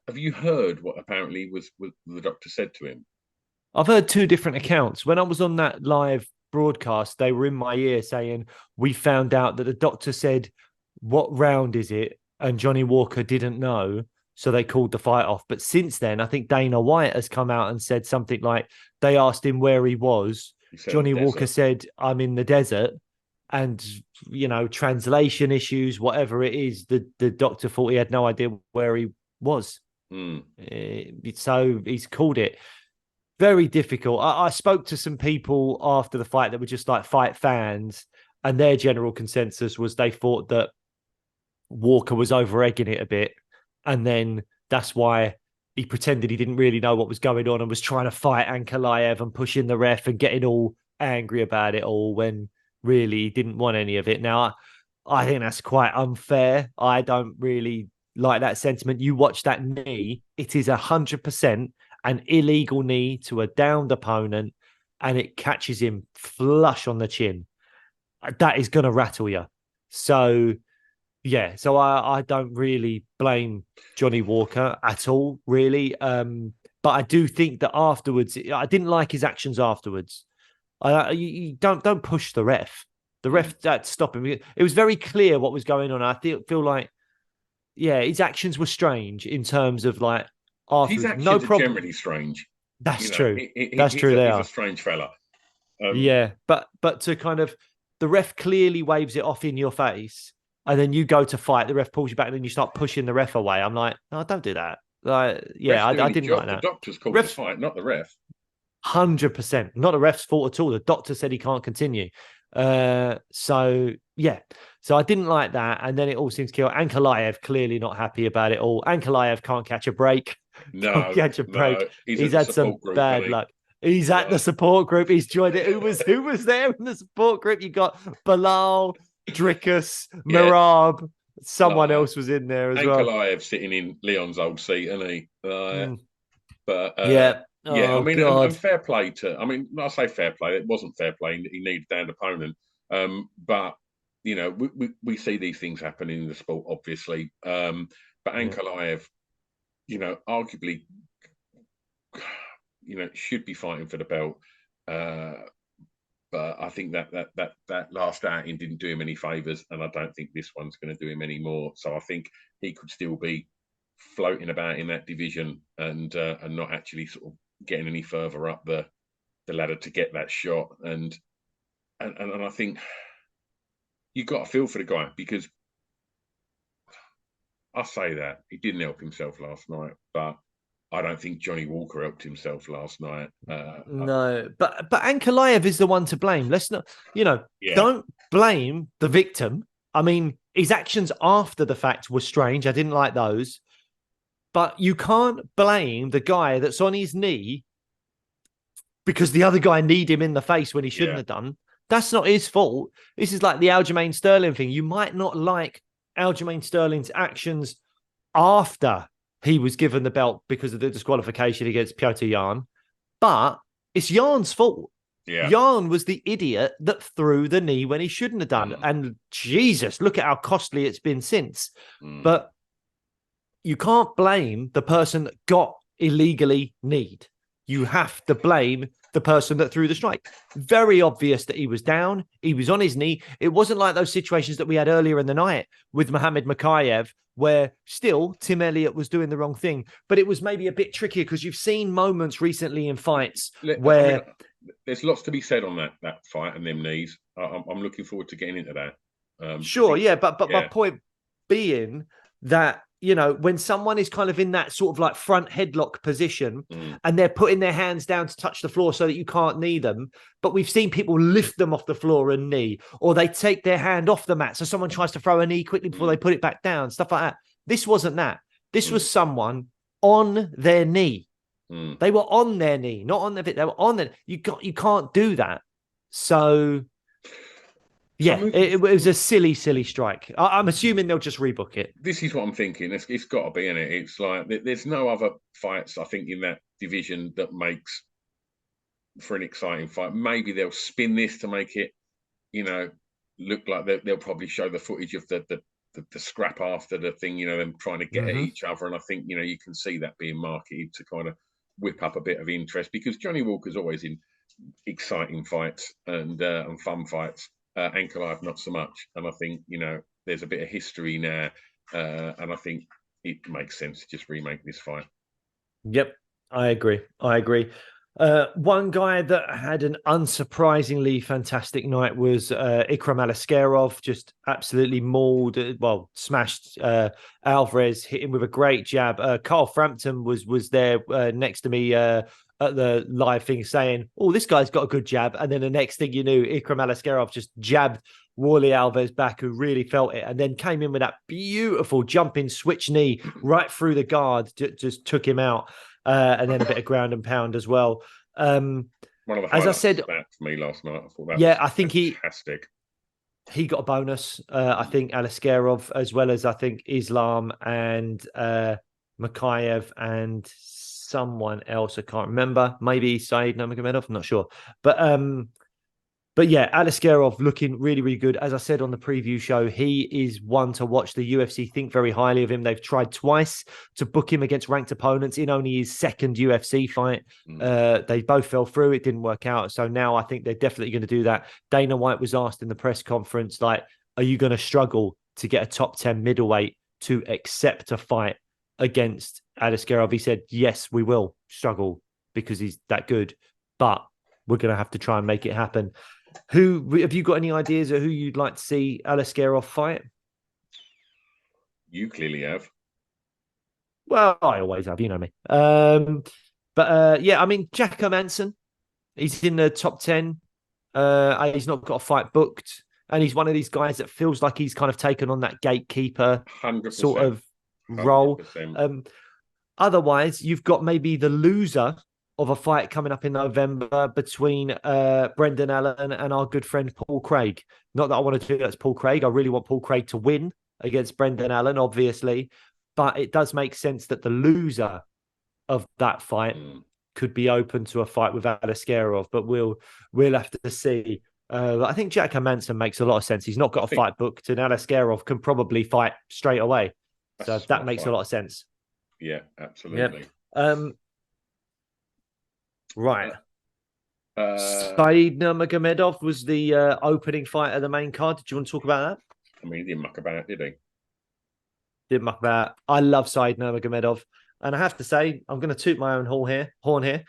Have you heard what apparently was the doctor said to him? I've heard two different accounts. When I was on that live broadcast, they were in my ear saying, we found out that the doctor said, what round is it? And Johnny Walker didn't know. So they called the fight off. But since then, I think Dana White has come out and said something like they asked him where he was. Johnny Walker said, I'm in the desert. And, translation issues, whatever it is, the doctor thought he had no idea where he was. So he's called it. Very difficult. I spoke to some people after the fight that were just like fight fans, and their general consensus was they thought that Walker was over egging it a bit, and then that's why he pretended he didn't really know what was going on and was trying to fight Ankalaev and pushing the ref and getting all angry about it all when really he didn't want any of it. Now, I think that's quite unfair. I don't really like that sentiment. You watch that knee, it is 100% an illegal knee to a downed opponent, and it catches him flush on the chin. That is going to rattle you. So, yeah, so I don't really blame Johnny Walker at all, really. But I do think that afterwards, I didn't like his actions afterwards. You don't push the ref. The ref that stopped him. It was very clear what was going on. I feel like, yeah, his actions were strange in terms of like afterwards. His actions no problem. are generally strange. That's true. That's true. He's a strange fella. Yeah, but to kind of the ref clearly waves it off in your face, and then you go to fight. The ref pulls you back, and then you start pushing the ref away. I'm like, no, don't do that. Like, yeah, I didn't like that. The doctor's called the fight, not the ref. 100%, not the ref's fault at all. The doctor said he can't continue. So yeah, so I didn't like that, and then it all seems to kill. Ankalaev clearly not happy about it all. Ankalaev can't catch a break. No, catch a break. No. He's had some bad luck. He's at the support group. He's joined it. Who was there in the support group? You got Bilal, Drickus, Merab. Someone else was in there as well. Ankalaev sitting in Leon's old seat, isn't he? But yeah. Yeah, I mean, and fair play to. I mean, I say fair play. It wasn't fair play. He needed a downed opponent. But we see these things happen in the sport, obviously. But Ankalaev, arguably, should be fighting for the belt. But I think that last outing didn't do him any favors, and I don't think this one's going to do him any more. So I think he could still be floating about in that division and not actually sort of getting any further up the ladder to get that shot. And I think you got to feel for the guy, because I say that he didn't help himself last night, but I don't think Johnny Walker helped himself last night. No, but Ankalaev is the one to blame. Let's not, Yeah. don't blame the victim. I mean, his actions after the fact were strange. I didn't like those. But you can't blame the guy that's on his knee because the other guy kneed him in the face when he shouldn't have done. That's not his fault. This is like the Aljamain Sterling thing. You might not like Aljamain Sterling's actions after he was given the belt because of the disqualification against Piotr Jan, but it's Jan's fault. Yeah. Jan was the idiot that threw the knee when he shouldn't have done. And Jesus, look at how costly it's been since. But you can't blame the person that got illegally kneed. You have to blame the person that threw the strike. Very obvious that he was down. He was on his knee. It wasn't like those situations that we had earlier in the night with Mohammed Makayev, where still Tim Elliott was doing the wrong thing. But it was maybe a bit trickier because you've seen moments recently in fights where... there's lots to be said on that fight and them knees. I'm looking forward to getting into that. Sure, yeah. But my point being that, when someone is kind of in that sort of like front headlock position and they're putting their hands down to touch the floor so that you can't knee them, but we've seen people lift them off the floor and knee, or they take their hand off the mat so someone tries to throw a knee quickly before they put it back down, stuff like that. This wasn't that. This was someone on their knee. They were on their knee, not on their feet. They were on their... You can't do that. So... Yeah, it was a silly strike. I'm assuming they'll just rebook it. This is what I'm thinking. It's got to be in it. It's like there's no other fights, I think, in that division that makes for an exciting fight. Maybe they'll spin this to make it, look like they'll probably show the footage of the scrap after the thing, them trying to get at each other. And I think, you can see that being marketed to kind of whip up a bit of interest, because Johnny Walker's always in exciting fights and fun fights. Ankalaev not so much, and I think there's a bit of history now, and I think it makes sense to just remake this fight. Yep, I agree. One guy that had an unsurprisingly fantastic night was Ikram Aliskerov, just absolutely mauled, smashed Alvarez, hit him with a great jab. Carl Frampton was there next to me at the live thing saying, oh, this guy's got a good jab. And then the next thing you knew, Ikram Aliskerov just jabbed Warley Alves back, who really felt it, and then came in with that beautiful jumping switch knee right through the guard, just took him out. And then a bit of ground and pound as well. One of the as I said, for me last night. I thought that was I think fantastic. He got a bonus. I think Aliskerov, as well as I think Islam and Makayev and someone else. I can't remember. Maybe Saeed Nurmagomedov. I'm not sure. But yeah, Aliskerov looking really, really good. As I said on the preview show, he is one to watch. The UFC think very highly of him. They've tried twice to book him against ranked opponents in only his second UFC fight. They both fell through. It didn't work out. So now I think they're definitely going to do that. Dana White was asked in the press conference, are you going to struggle to get a top 10 middleweight to accept a fight against Aliskerov? He said, yes, we will struggle because he's that good, but we're going to have to try and make it happen. Who have you got any ideas of who you'd like to see Aliskerov fight? You clearly have. Well, I always have, you know me. Yeah, I mean, Jack Manson, he's in the top 10. He's not got a fight booked, and he's one of these guys that feels like he's kind of taken on that gatekeeper 100%, sort of role. 100%. Otherwise, you've got maybe the loser of a fight coming up in November between Brendan Allen and our good friend Paul Craig. Not that I want to do that's Paul Craig. I really want Paul Craig to win against Brendan Allen, obviously. But it does make sense that the loser of that fight could be open to a fight with Aliskerov. But we'll have to see. I think Jack Manson makes a lot of sense. He's not got a fight booked, and Aliskerov can probably fight straight away. So that makes a lot of sense. Yeah, absolutely. Yep. Right. Saeed Nurmagomedov was the opening fight of the main card. Did you want to talk about that? I mean, he didn't muck about, did he? Didn't muck about. I love Said Nurmagomedov, and I have to say, I'm going to toot my own horn here.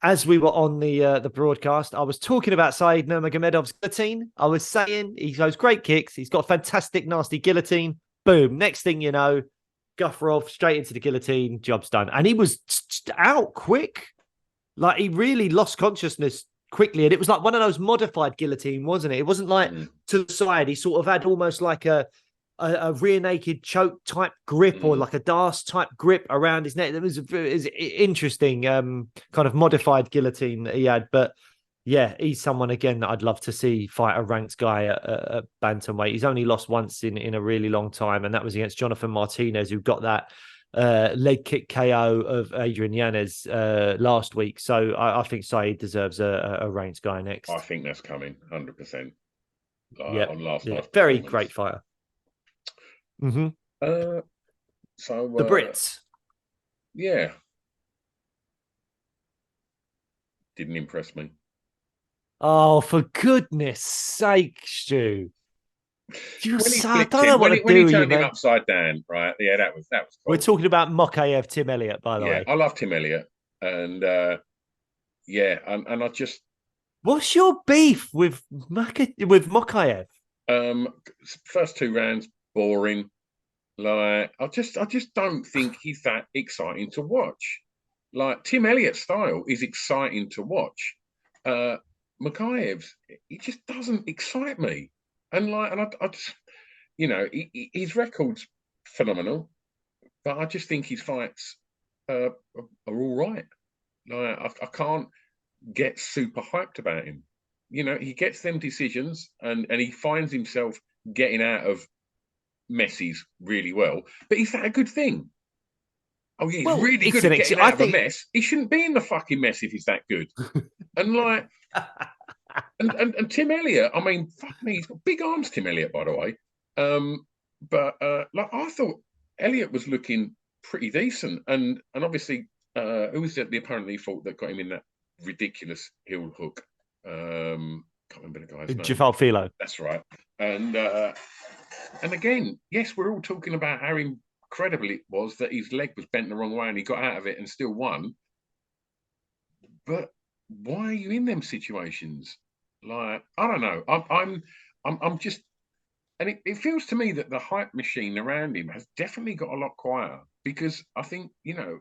As we were on the broadcast, I was talking about Said Nurmagomedov's guillotine. I was saying he goes great kicks. He's got a fantastic, nasty guillotine. Boom. Next thing you know, Guffarov straight into the guillotine. Job's done. And he was out quick. Like, he really lost consciousness quickly. And it was like one of those modified guillotine, wasn't it? It wasn't like to the side. He sort of had almost like a rear naked choke type grip or like a Das type grip around his neck. It was interesting, kind of modified guillotine that he had. But yeah, he's someone again that I'd love to see fight a ranked guy at bantamweight. He's only lost once in a really long time, and that was against Jonathan Martinez, who got that leg kick KO of Adrian Yanez last week. So I think Saeed deserves a ranked guy next. I think that's coming 100%. On last night's very great fighter. So the Brits, yeah, didn't impress me. Oh, for goodness sake, Stu! I don't know what to do. When he turned him upside down, right? Yeah, that was cool. We're talking about Mokaev, Tim Elliott, by the way. I love Tim Elliott, and and I just. What's your beef with Mokaev? First 2 rounds boring. Like I just don't think he's that exciting to watch. Like Tim Elliott's style is exciting to watch. Mokaev's, he just doesn't excite me. And I just, his record's phenomenal, but I just think his fights are all right. Like I can't get super hyped about him. He gets them decisions and he finds himself getting out of messes really well. But is that a good thing? Oh yeah, he's really good at getting out of a mess. He shouldn't be in the fucking mess if he's that good. And like, and Tim Elliott, I mean, fuck me, he's got big arms, Tim Elliott, by the way. But like I thought Elliott was looking pretty decent, and obviously, who was the apparently fault that got him in that ridiculous heel hook? Can't remember the guy's name. Jafal Filo. That's right. And again, yes, we're all talking about how incredible it was that his leg was bent the wrong way and he got out of it and still won. But why are you in them situations? Like, I don't know. I'm just, and it feels to me that the hype machine around him has definitely got a lot quieter, because I think, the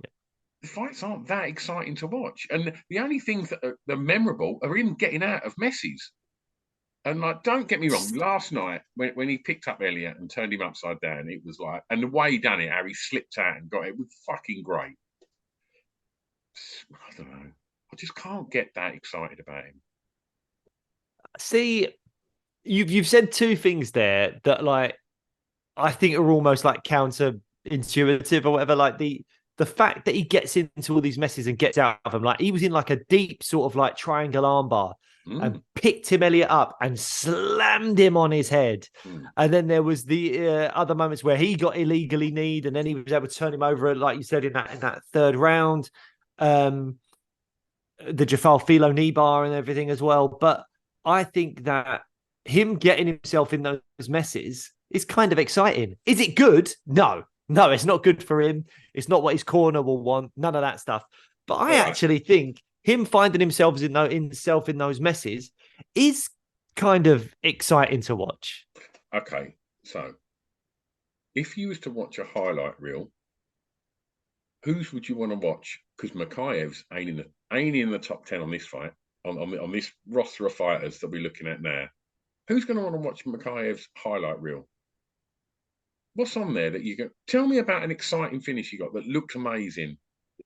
fights aren't that exciting to watch. And the only things that are memorable are him getting out of messes. And like, don't get me wrong, last night when he picked up Elliott and turned him upside down, it was like, and the way he done it, how he slipped out and got it was fucking great. I don't know. I just can't get that excited about him. See, you've said 2 things there that, like, I think are almost like counterintuitive or whatever. Like the fact that he gets into all these messes and gets out of them. Like, he was in like a deep sort of like triangle armbar and picked Tim Elliott up and slammed him on his head. And then there was the other moments where he got illegally kneed, and then he was able to turn him over, like you said, in that 3rd round. The Jafal Filo knee bar and everything as well. But I think that him getting himself in those messes is kind of exciting. Is it good? No, it's not good for him. It's not what his corner will want. None of that stuff. But I actually think him finding himself in those messes is kind of exciting to watch. Okay, so if you was to watch a highlight reel, whose would you want to watch? Because Mokaev's ain't in the top 10 on this fight, on this roster of fighters that we're looking at now. Who's going to want to watch Mokaev's highlight reel? What's on there that you can tell me about an exciting finish you got that looked amazing?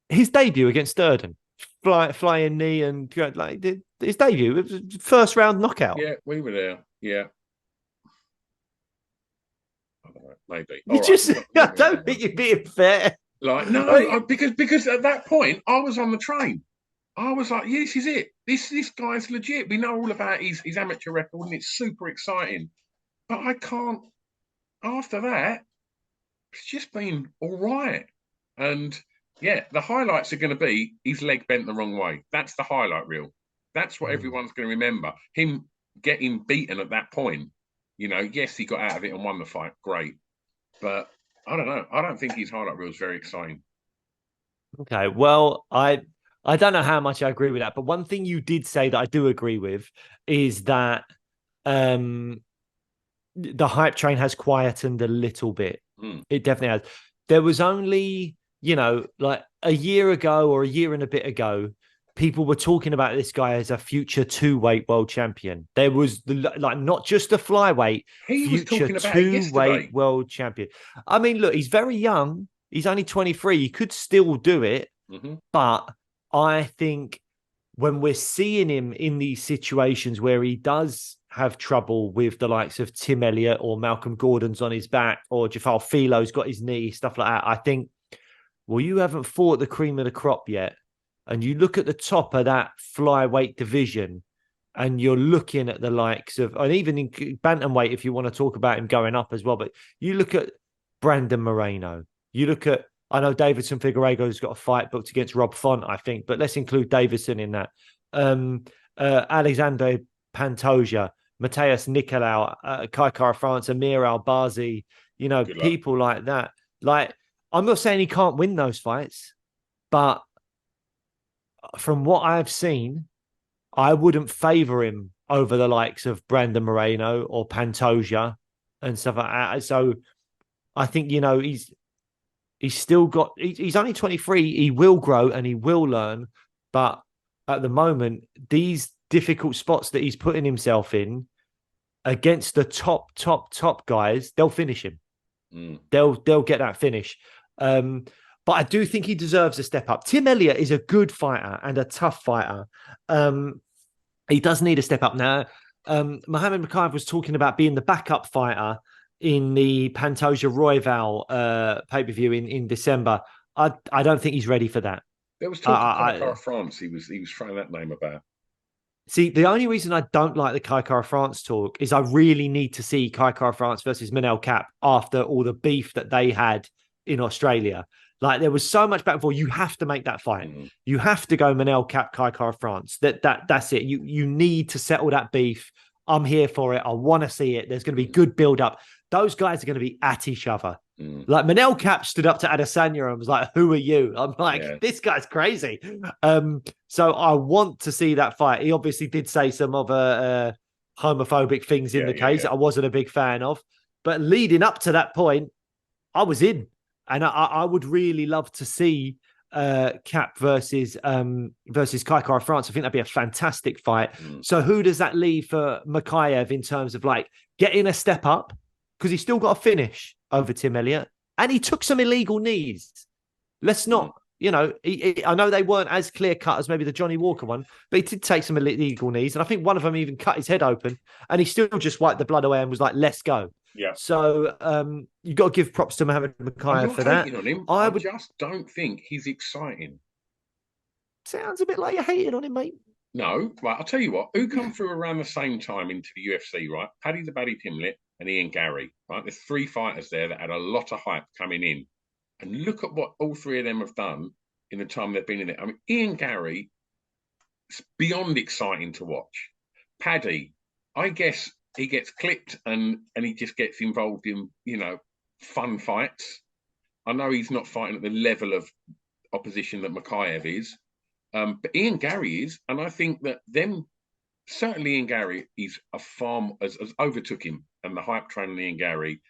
His debut against Durden, flying knee, and like his debut, it was 1st round knockout. Yeah, we were there. Yeah. I don't know, maybe. I don't think you're being fair. Like, no, because at that point I was on the train. I was like, yeah, this is it. This guy's legit. We know all about his amateur record, and it's super exciting. But I can't. After that, it's just been all right. And yeah, the highlights are going to be his leg bent the wrong way. That's the highlight reel. That's what everyone's going to remember. Him getting beaten at that point. Yes, he got out of it and won the fight. Great. But I don't know. I don't think his highlight reel is very exciting. Okay, well, I don't know how much I agree with that, but one thing you did say that I do agree with is that um the hype train has quietened a little bit. Mm. It definitely has. There was only, like a year ago or a year and a bit ago, people were talking about this guy as a future two-weight world champion. There was like not just a flyweight, He was future talking about it two-weight yesterday. world champion. I mean, look, he's very young. He's only 23. He could still do it, Mm-hmm. but I think when we're seeing him in these situations where he does have trouble with the likes of Tim Elliott or Malcolm Gordon's on his back or Jafal Filo's got his knee, stuff like that, I think, well, you haven't fought the cream of the crop yet. And you look at the top of that flyweight division and you're looking at the likes of, and even in bantamweight, if you want to talk about him going up as well, but you look at Brandon Moreno, you look at, I know Davidson Figueiredo's got a fight booked against Rob Font, I think, but let's include Davidson in that. Alexander Pantoja, Mateus Nicolau, Kai Kara France, Amir Albazi, Good luck. people like that. Like, I'm not saying he can't win those fights, but from what I've seen, I wouldn't favor him over the likes of Brandon Moreno or Pantoja and stuff like that. So I think, he's still got, he's only 23. He will grow and he will learn. But at the moment, these difficult spots that he's putting himself in against the top guys, they'll finish him. Mm. They'll get that finish. But I do think he deserves a step up. Tim Elliott is a good fighter and a tough fighter. He does need a step up now. Mohammed Makayev was talking about being the backup fighter in the Pantoja Royval pay-per-view in December. I don't think he's ready for that. There was talk of Kai France. He was throwing that name about. See, the only reason I don't like the Kai Kara France talk is I really need to see Kai Kara France versus Manel Cap after all the beef that they had in Australia. Like there was so much back and forth. You have to make that fight. Mm-hmm. You have to go Manel Cap, Kai Kara France. That's it. You need to settle that beef. I'm here for it. I want to see it. There's going to be good build up. Those guys are going to be at each other. Mm. Like Manel Cap stood up to Adesanya and was like, "Who are you?" I'm like, This guy's crazy. So I want to see that fight. He obviously did say some of homophobic things in the case that I wasn't a big fan of. But leading up to that point, I was in. And I would really love to see Cap versus Kai Kara France. I think that'd be a fantastic fight. Mm. So who does that leave for Makayev in terms of like getting a step up? Because he's still got a finish over Tim Elliott. And he took some illegal knees. Let's not, I know they weren't as clear cut as maybe the Johnny Walker one, but he did take some illegal knees. And I think one of them even cut his head open and he still just wiped the blood away and was like, let's go. Yeah. So you've got to give props to Mohammed Makayev for that. On him. I just don't think he's exciting. Sounds a bit like you're hating on him, mate. No, right. I'll tell you what. Who come through around the same time into the UFC, right? Paddy the Baddy Pimlet and Ian Gary, right? There's three fighters there that had a lot of hype coming in. And look at what all three of them have done in the time they've been in it. I mean, Ian Gary, it's beyond exciting to watch. Paddy, I guess he gets clipped and he just gets involved in, fun fights. I know he's not fighting at the level of opposition that Makayev is, but Ian Gary is. And I think that certainly Ian Gary is has overtook him. And the hype train on Ian Gary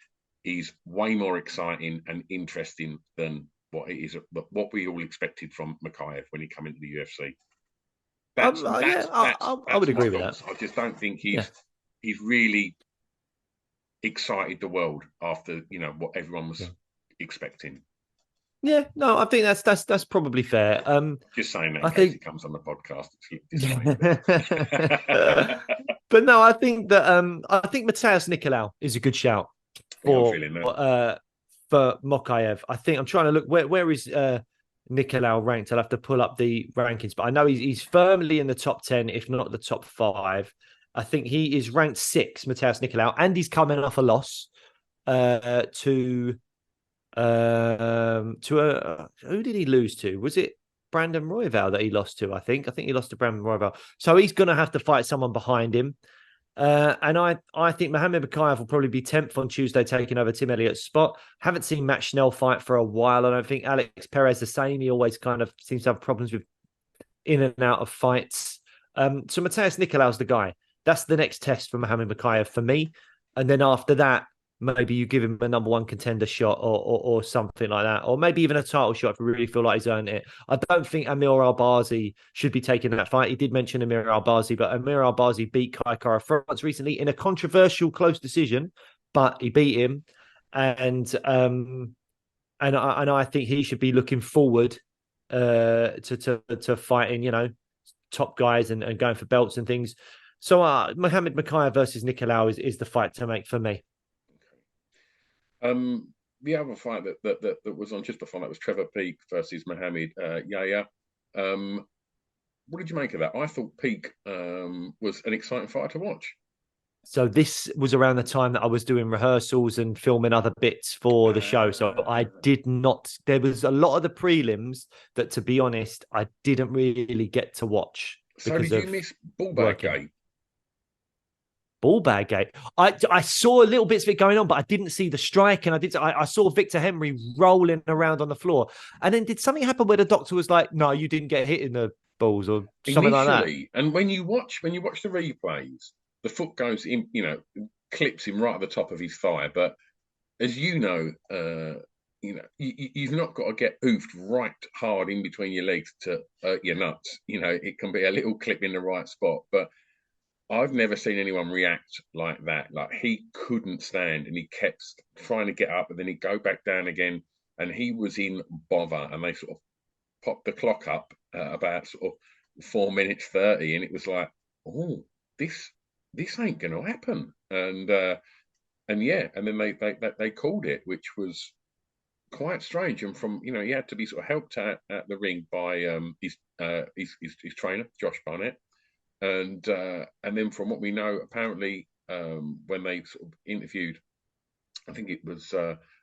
is way more exciting and interesting than what we all expected from Makayev when he came into the UFC. I would agree with that. I just don't think he's really excited the world after what everyone was expecting. Yeah, no, I think that's probably fair. Just saying that I in case think it comes on the podcast. But no, I think that Mateus Nicolau is a good shout for Mokayev. I think I'm trying to look where is Nicolau ranked. I'll have to pull up the rankings, but I know he's firmly in the top 10, if not the top 5. I think he is ranked 6, Mateus Nicolau, and he's coming off a loss to who did he lose to? Was it Brandon Royval that he lost to? I think he lost to Brandon Royval. So he's going to have to fight someone behind him. And I think Mohammed Makayev will probably be 10th on Tuesday, taking over Tim Elliott's spot. Haven't seen Matt Schnell fight for a while. I don't think Alex Perez the same. He always kind of seems to have problems with in and out of fights. So Mateus Nicolao's the guy. That's the next test for Mohammed Makayev for me. And then after that, maybe you give him a number one contender shot or something like that, or maybe even a title shot if you really feel like he's earned it. I don't think Amir Albazi should be taking that fight. He did mention Amir Albazi, but Amir Albazi beat Kai Kara France recently in a controversial close decision, but he beat him, and I think he should be looking forward to fighting, top guys and going for belts and things. So Mohammed Makayev versus Nicolau is the fight to make for me. The other fight that was on just before that was Trevor Peake versus Mohamed Yahya. What did you make of that? I thought Peake was an exciting fight to watch. So this was around the time that I was doing rehearsals and filming other bits for the show. So I did not. There was a lot of the prelims that, to be honest, I didn't really get to watch. So did you miss Ballbag Gate? Ballbag Gate. I saw little bits of it going on, but I didn't see the strike, and I saw Victor Henry rolling around on the floor. And then did something happen where the doctor was like, "No, you didn't get hit in the balls," or something like that? And when you watch the replays, the foot goes in, clips him right at the top of his thigh. But as you've not got to get oofed right hard in between your legs to your nuts. It can be a little clip in the right spot, but I've never seen anyone react like that. Like, he couldn't stand and he kept trying to get up, and then he'd go back down again, and he was in bother, and they sort of popped the clock up about sort of 4 minutes 30, and it was like, oh, this ain't going to happen. And then they called it, which was quite strange. And from, he had to be sort of helped at the ring by his trainer, Josh Barnett. And then from what we know, apparently, when they sort of interviewed, I think it was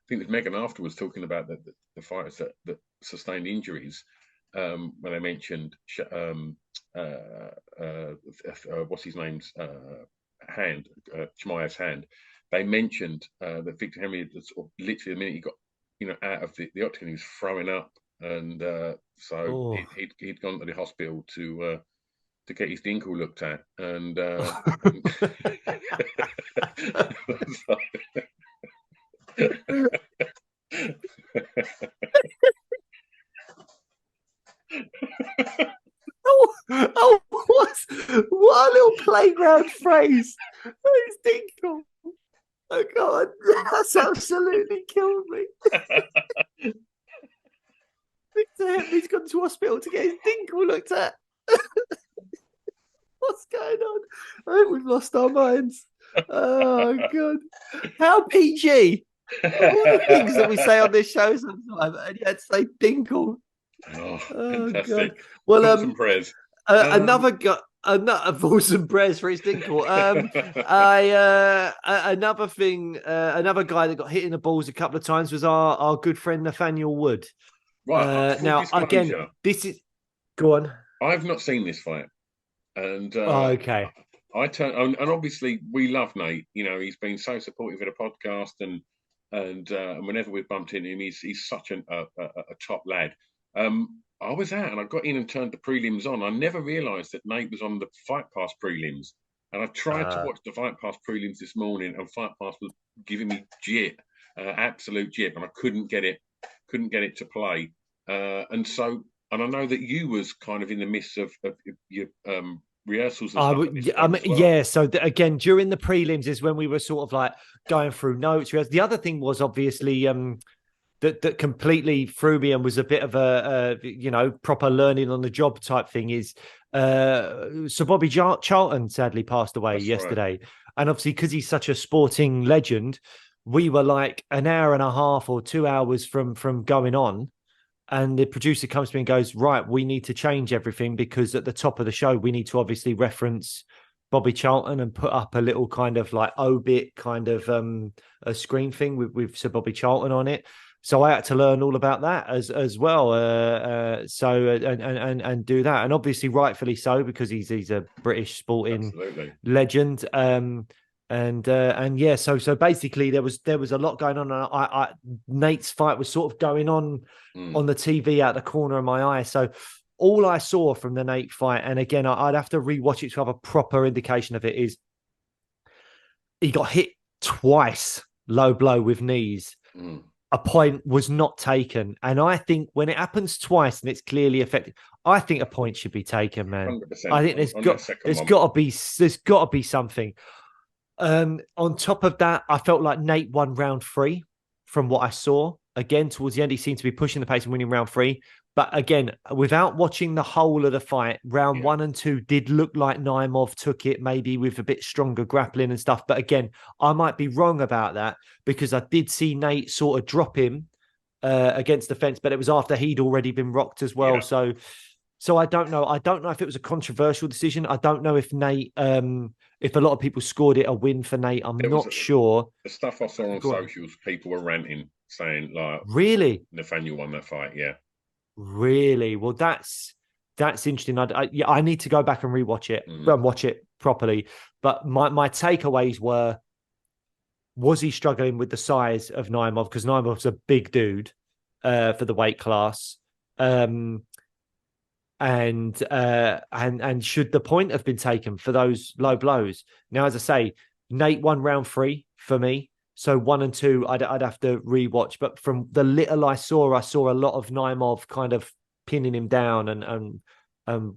Megan afterwards talking about the fighters that sustained injuries, when they mentioned what's his name's hand, Chimaev's hand. They mentioned that Victor Henry, sort of literally the minute he got out of the octagon, he was throwing up, and so he'd gone to the hospital to get his dinkle looked at, and what a little playground phrase! His dinkle. Oh God, that's absolutely killed me. Victor Henry's gone to hospital to get his dinkle looked at. What's going on? I think we've lost our minds. Oh God, how PG! All the things that we say on this show sometimes, and you had to say dinkle. Oh, fantastic! God. Well, some prayers. Another guy. Another balls and prayers for his dinkle. Another thing, another guy that got hit in the balls a couple of times was our good friend Nathaniel Wood. Right. Now, again, this is. Go on. I've not seen this fight. And okay. and obviously we love Nate. He's been so supportive of the podcast, and whenever we've bumped into him, he's such a top lad. I was out and I got in and turned the prelims on. I never realised that Nate was on the Fight Pass prelims, and I tried to watch the Fight Pass prelims this morning, and Fight Pass was giving me jip, absolute jip, and I couldn't get it to play. And I know that you was kind of in the midst of your rehearsals and stuff. Yeah. So again, during the prelims is when we were sort of like going through notes. The other thing was obviously that completely threw me and was a bit of a proper learning on the job type thing is so Bobby Charlton sadly passed away yesterday. Right. And obviously because he's such a sporting legend, we were like an hour and a half or 2 hours from going on. And the producer comes to me and goes, right, we need to change everything because at the top of the show, we need to obviously reference Bobby Charlton and put up a little kind of like obit kind of a screen thing with Sir Bobby Charlton on it. So I had to learn all about that as well. So and do that, and obviously rightfully so, because he's a British sporting Absolutely. legend. And yeah, so basically there was a lot going on, and Nate's fight was sort of going on the TV out the corner of my eye. So all I saw from the Nate fight, and again I'd have to rewatch it to have a proper indication of it, is he got hit twice, low blow with knees. A point was not taken, and I think when it happens twice and it's clearly affected, I think a point should be taken, man. 100%. I think there's got to be something. On top of that, I felt like Nate won round 3 from what I saw. Again, towards the end, he seemed to be pushing the pace and winning round 3. But again, without watching the whole of the fight, round 1 and 2 did look like Naimov took it, maybe with a bit stronger grappling and stuff. But again, I might be wrong about that, because I did see Nate sort of drop him against the fence, but it was after he'd already been rocked as well. Yeah. So I don't know. I don't know if it was a controversial decision. I don't know if Nate, if a lot of people scored it a win for Nate. I'm not sure. The stuff I saw on socials, people were ranting, saying like, really, Nathaniel won that fight. Yeah. Really? Well, that's interesting. I need to go back and rewatch it and watch it properly. But my takeaways were: was he struggling with the size of Naimov? Because Naimov's a big dude for the weight class. And should the point have been taken for those low blows? Now, as I say, Nate won round 3 for me. So 1 and 2, I'd have to rewatch. But from the little I saw a lot of Naimov kind of pinning him down and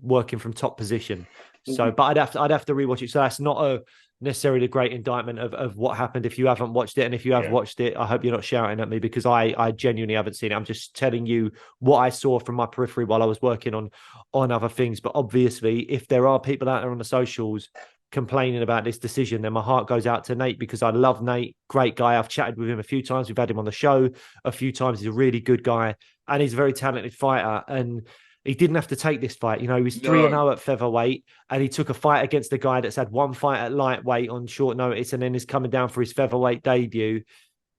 working from top position. So, but I'd have to rewatch it. So that's not necessarily a great indictment of what happened if you haven't watched it. And if you have watched it, I hope you're not shouting at me, because I genuinely haven't seen it. I'm just telling you what I saw from my periphery while I was working on other things. But obviously, if there are people out there on the socials complaining about this decision, then my heart goes out to Nate, because I love Nate. Great guy. I've chatted with him a few times. We've had him on the show a few times. He's a really good guy, and he's a very talented fighter. And he didn't have to take this fight. You know, he was 3-0 at featherweight, and he took a fight against a guy that's had one fight at lightweight on short notice, and then is coming down for his featherweight debut.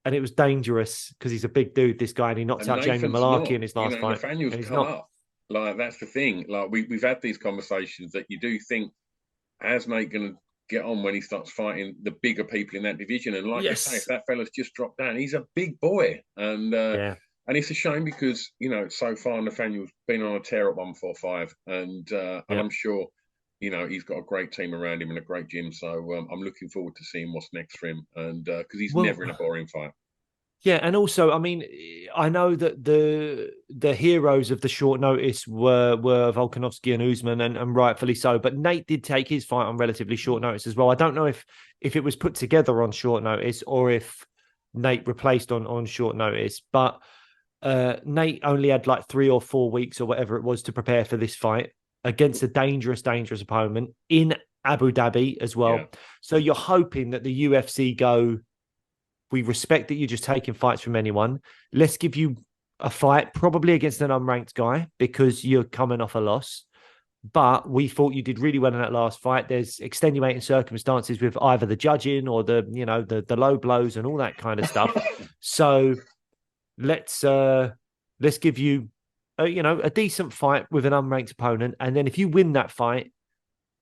And it was dangerous because he's a big dude, this guy, and he knocked out Jamie Malarkey in his last fight. Nathaniel's come up. Like, that's the thing. Like, we've had these conversations that you do think, how's Nate going to get on when he starts fighting the bigger people in that division? And like you say, if that fella's just dropped down, he's a big boy. And it's a shame, because, you know, so far Nathaniel's been on a tear at 145, and I'm sure, you know, he's got a great team around him and a great gym. So I'm looking forward to seeing what's next for him, and because he's never in a boring fight. Yeah, and also, I mean, I know that the heroes of the short notice were Volkanovski and Usman, and rightfully so. But Nate did take his fight on relatively short notice as well. I don't know if it was put together on short notice, or if Nate replaced on short notice. But Nate only had like 3 or 4 weeks or whatever it was to prepare for this fight against a dangerous opponent in Abu Dhabi as well. Yeah. So you're hoping that the UFC go, we respect that you're just taking fights from anyone. Let's give you a fight, probably against an unranked guy, because you're coming off a loss. But we thought you did really well in that last fight. There's extenuating circumstances with either the judging or the low blows and all that kind of stuff. So let's give you a decent fight with an unranked opponent, and then if you win that fight,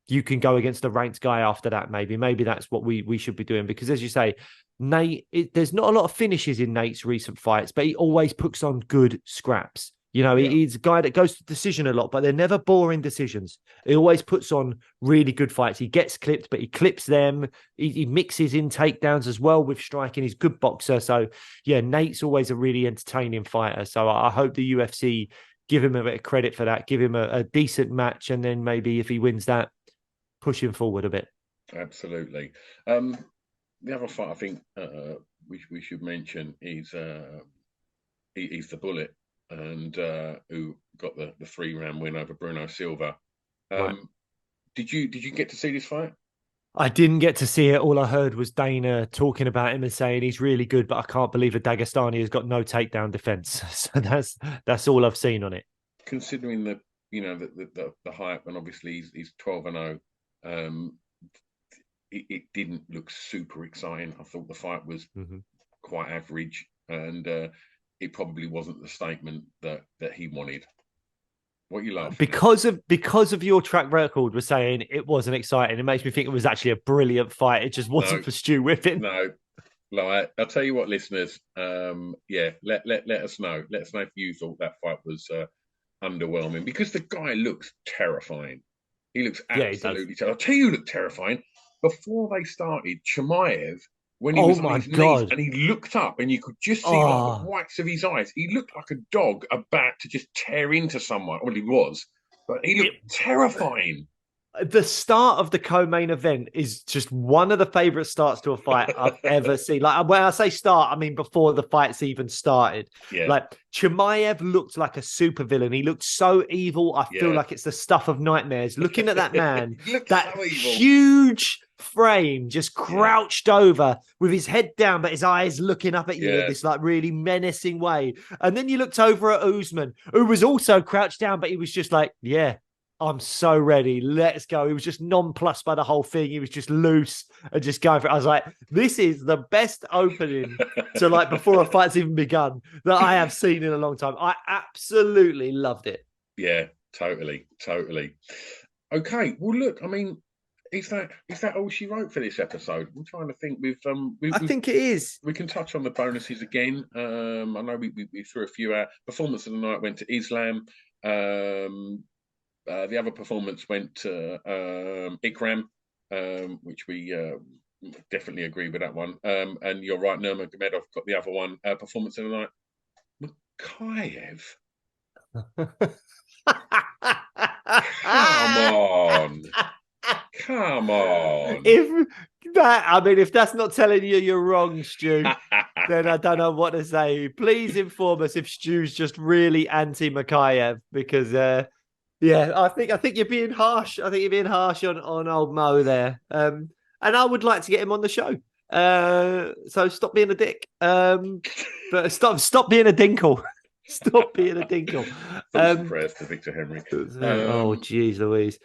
you can go against a ranked guy after that. Maybe that's what we should be doing, because as you say, Nate, there's not a lot of finishes in Nate's recent fights, but he always puts on good scraps. You know, he's a guy that goes to decision a lot, but they're never boring decisions. He always puts on really good fights. He gets clipped, but he clips them. He mixes in takedowns as well with striking. He's a good boxer. So, yeah, Nate's always a really entertaining fighter. So I hope the UFC give him a bit of credit for that, give him a decent match, and then maybe if he wins that, push him forward a bit. Absolutely. The other fight I think we should mention is he's the Bullet, and who got the 3-round win over Bruno Silva. Right. Did you get to see this fight? I didn't get to see it. All I heard was Dana talking about him and saying he's really good, but I can't believe a Dagestani has got no takedown defense. So that's all I've seen on it. Considering the hype, and obviously he's 12-0. It didn't look super exciting. I thought the fight was quite average, and it probably wasn't the statement that he wanted. What are you laughing because of your track record, we're saying it wasn't exciting. It makes me think it was actually a brilliant fight. It just wasn't for Stu Whiffen. No. Like, I'll tell you what, listeners. Let us know. Let us know if you thought that fight was underwhelming, because the guy looks terrifying. He looks absolutely terrifying. I'll tell you who looked terrifying. Before they started, Chimaev, when he was on his knees and he looked up and you could just see like the whites of his eyes, he looked like a dog about to just tear into someone. Well, he was, but he looked terrifying. The start of the co-main event is just one of the favorite starts to a fight I've ever seen. Like, when I say start, I mean before the fight's even started. Yeah. Like, Chimaev looked like a supervillain. He looked so evil. I feel like it's the stuff of nightmares. Looking at that man, that so huge frame, just crouched over with his head down, but his eyes looking up at you in this like really menacing way. And then you looked over at Usman, who was also crouched down, but he was just like, I'm so ready. Let's go. He was just nonplussed by the whole thing. He was just loose and just going for it. I was like, this is the best opening to like before a fight's even begun that I have seen in a long time. I absolutely loved it. Yeah, totally. Okay. Well, look, I mean, is that all she wrote for this episode? I'm trying to think. I think it is. We can touch on the bonuses again. I know we threw a few out. Performance of the night went to Islam. The other performance went to Ikram, which we definitely agree with that one. And you're right, Nurmagomedov got the other one. Performance of the night, Makayev. Come on. If that's not telling you you're wrong, Stu, then I don't know what to say. Please inform us if Stu's just really anti-Makayev, because I think you're being harsh. I think you're being harsh on old Mo there. And I would like to get him on the show. So stop being a dick. But stop being a dinkle. Stop being a dinkle. Prayers to Victor Henry. Oh, geez, Louise.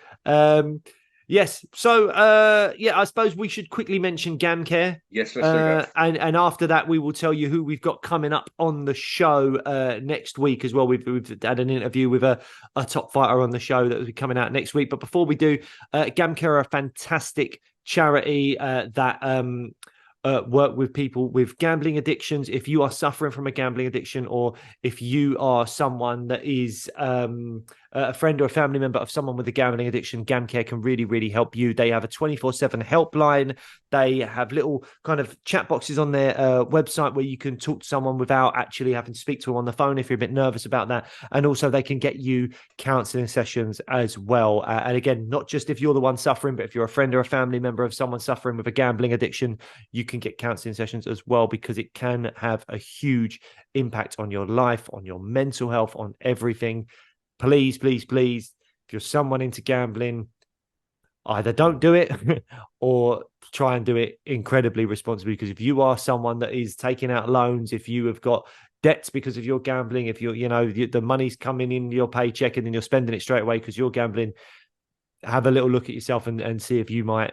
Yes. So, I suppose we should quickly mention GamCare. Yes, let's do that. And after that, we will tell you who we've got coming up on the show next week as well. We've had an interview with a top fighter on the show that will be coming out next week. But before we do, GamCare are a fantastic charity that work with people with gambling addictions. If you are suffering from a gambling addiction, or if you are someone that is a friend or a family member of someone with a gambling addiction, GamCare can really, really help you. They have a 24/7 helpline. They have little kind of chat boxes on their website where you can talk to someone without actually having to speak to them on the phone if you're a bit nervous about that. And also they can get you counseling sessions as well. And again, not just if you're the one suffering, but if you're a friend or a family member of someone suffering with a gambling addiction, you can get counseling sessions as well, because it can have a huge impact on your life, on your mental health, on everything. Please, please, please, if you're someone into gambling, either don't do it or try and do it incredibly responsibly. Because if you are someone that is taking out loans, if you have got debts because of your gambling, if the money's coming in your paycheck and then you're spending it straight away because you're gambling, have a little look at yourself and see if you might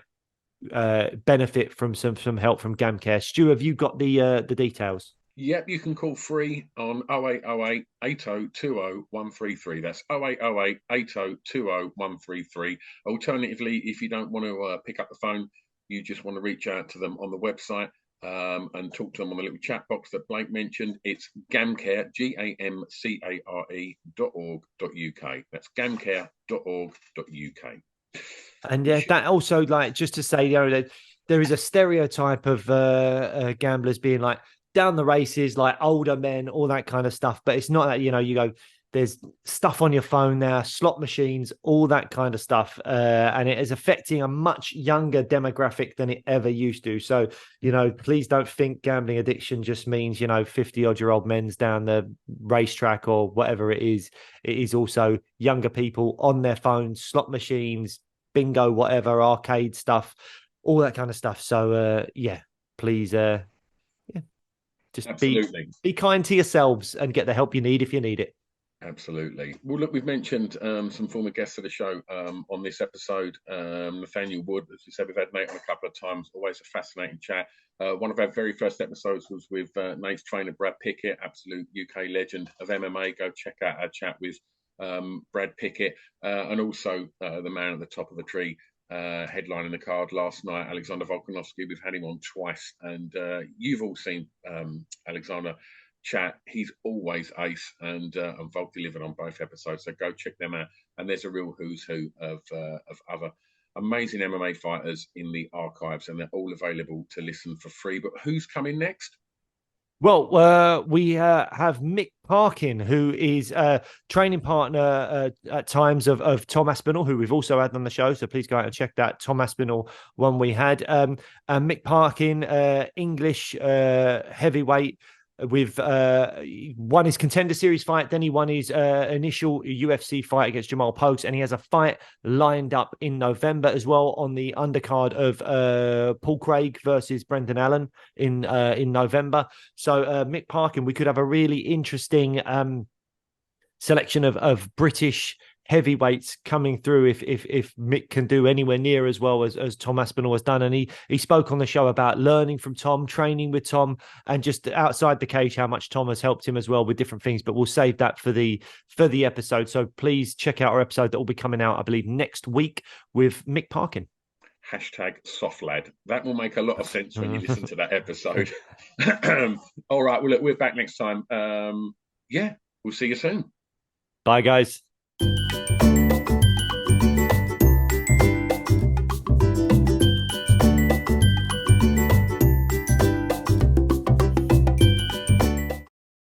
benefit from some help from GamCare. Stu, have you got the details? Yep, you can call free on 0808 8020 133. That's 0808 8020 133. Alternatively, if you don't want to pick up the phone, you just want to reach out to them on the website and talk to them on the little chat box that Blake mentioned. It's GamCare, GAMCARE.org.uk. That's GamCare.org.uk. And that also, like, just to say, there is a stereotype of gamblers being like down the races, like older men, all that kind of stuff. But it's not that, you go, there's stuff on your phone now, slot machines, all that kind of stuff. And it is affecting a much younger demographic than it ever used to. So, please don't think gambling addiction just means, 50-odd-year-old men's down the racetrack or whatever it is. It is also younger people on their phones, slot machines, bingo, whatever, arcade stuff, all that kind of stuff. So, please, just be kind to yourselves and get the help you need if you need it. Absolutely. Well, look, we've mentioned some former guests of the show on this episode. Nathaniel Wood, as we said, we've had Nate on a couple of times. Always a fascinating chat. One of our very first episodes was with Nate's trainer, Brad Pickett, absolute UK legend of MMA. Go check out our chat with Brad Pickett, and also the man at the top of the tree, headlining the card last night, Alexander Volkanovski. We've had him on twice, and you've all seen Alexander chat. He's always ace, and Volk delivered on both episodes. So go check them out. And there's a real who's who of other amazing MMA fighters in the archives, and they're all available to listen for free. But who's coming next? Well, we have Mick Parkin, who is a training partner at times of Tom Aspinall, who we've also had on the show. So please go out and check that Tom Aspinall one we had. And Mick Parkin, English heavyweight, with won his Contender Series fight, then he won his initial UFC fight against Jamal Pokes, and he has a fight lined up in November as well on the undercard of Paul Craig versus Brendan Allen in November. So Mick Parkin, we could have a really interesting selection of British heavyweights coming through if Mick can do anywhere near as well as Tom Aspinall has done. And he spoke on the show about learning from Tom, training with Tom, and just outside the cage how much Tom has helped him as well with different things. But we'll save that for the episode. So please check out our episode that will be coming out, I believe, next week with Mick Parkin. Hashtag soft lad. That will make a lot of sense when you listen to that episode. All right. Well, look, we're back next time. Yeah, we'll see you soon. Bye, guys.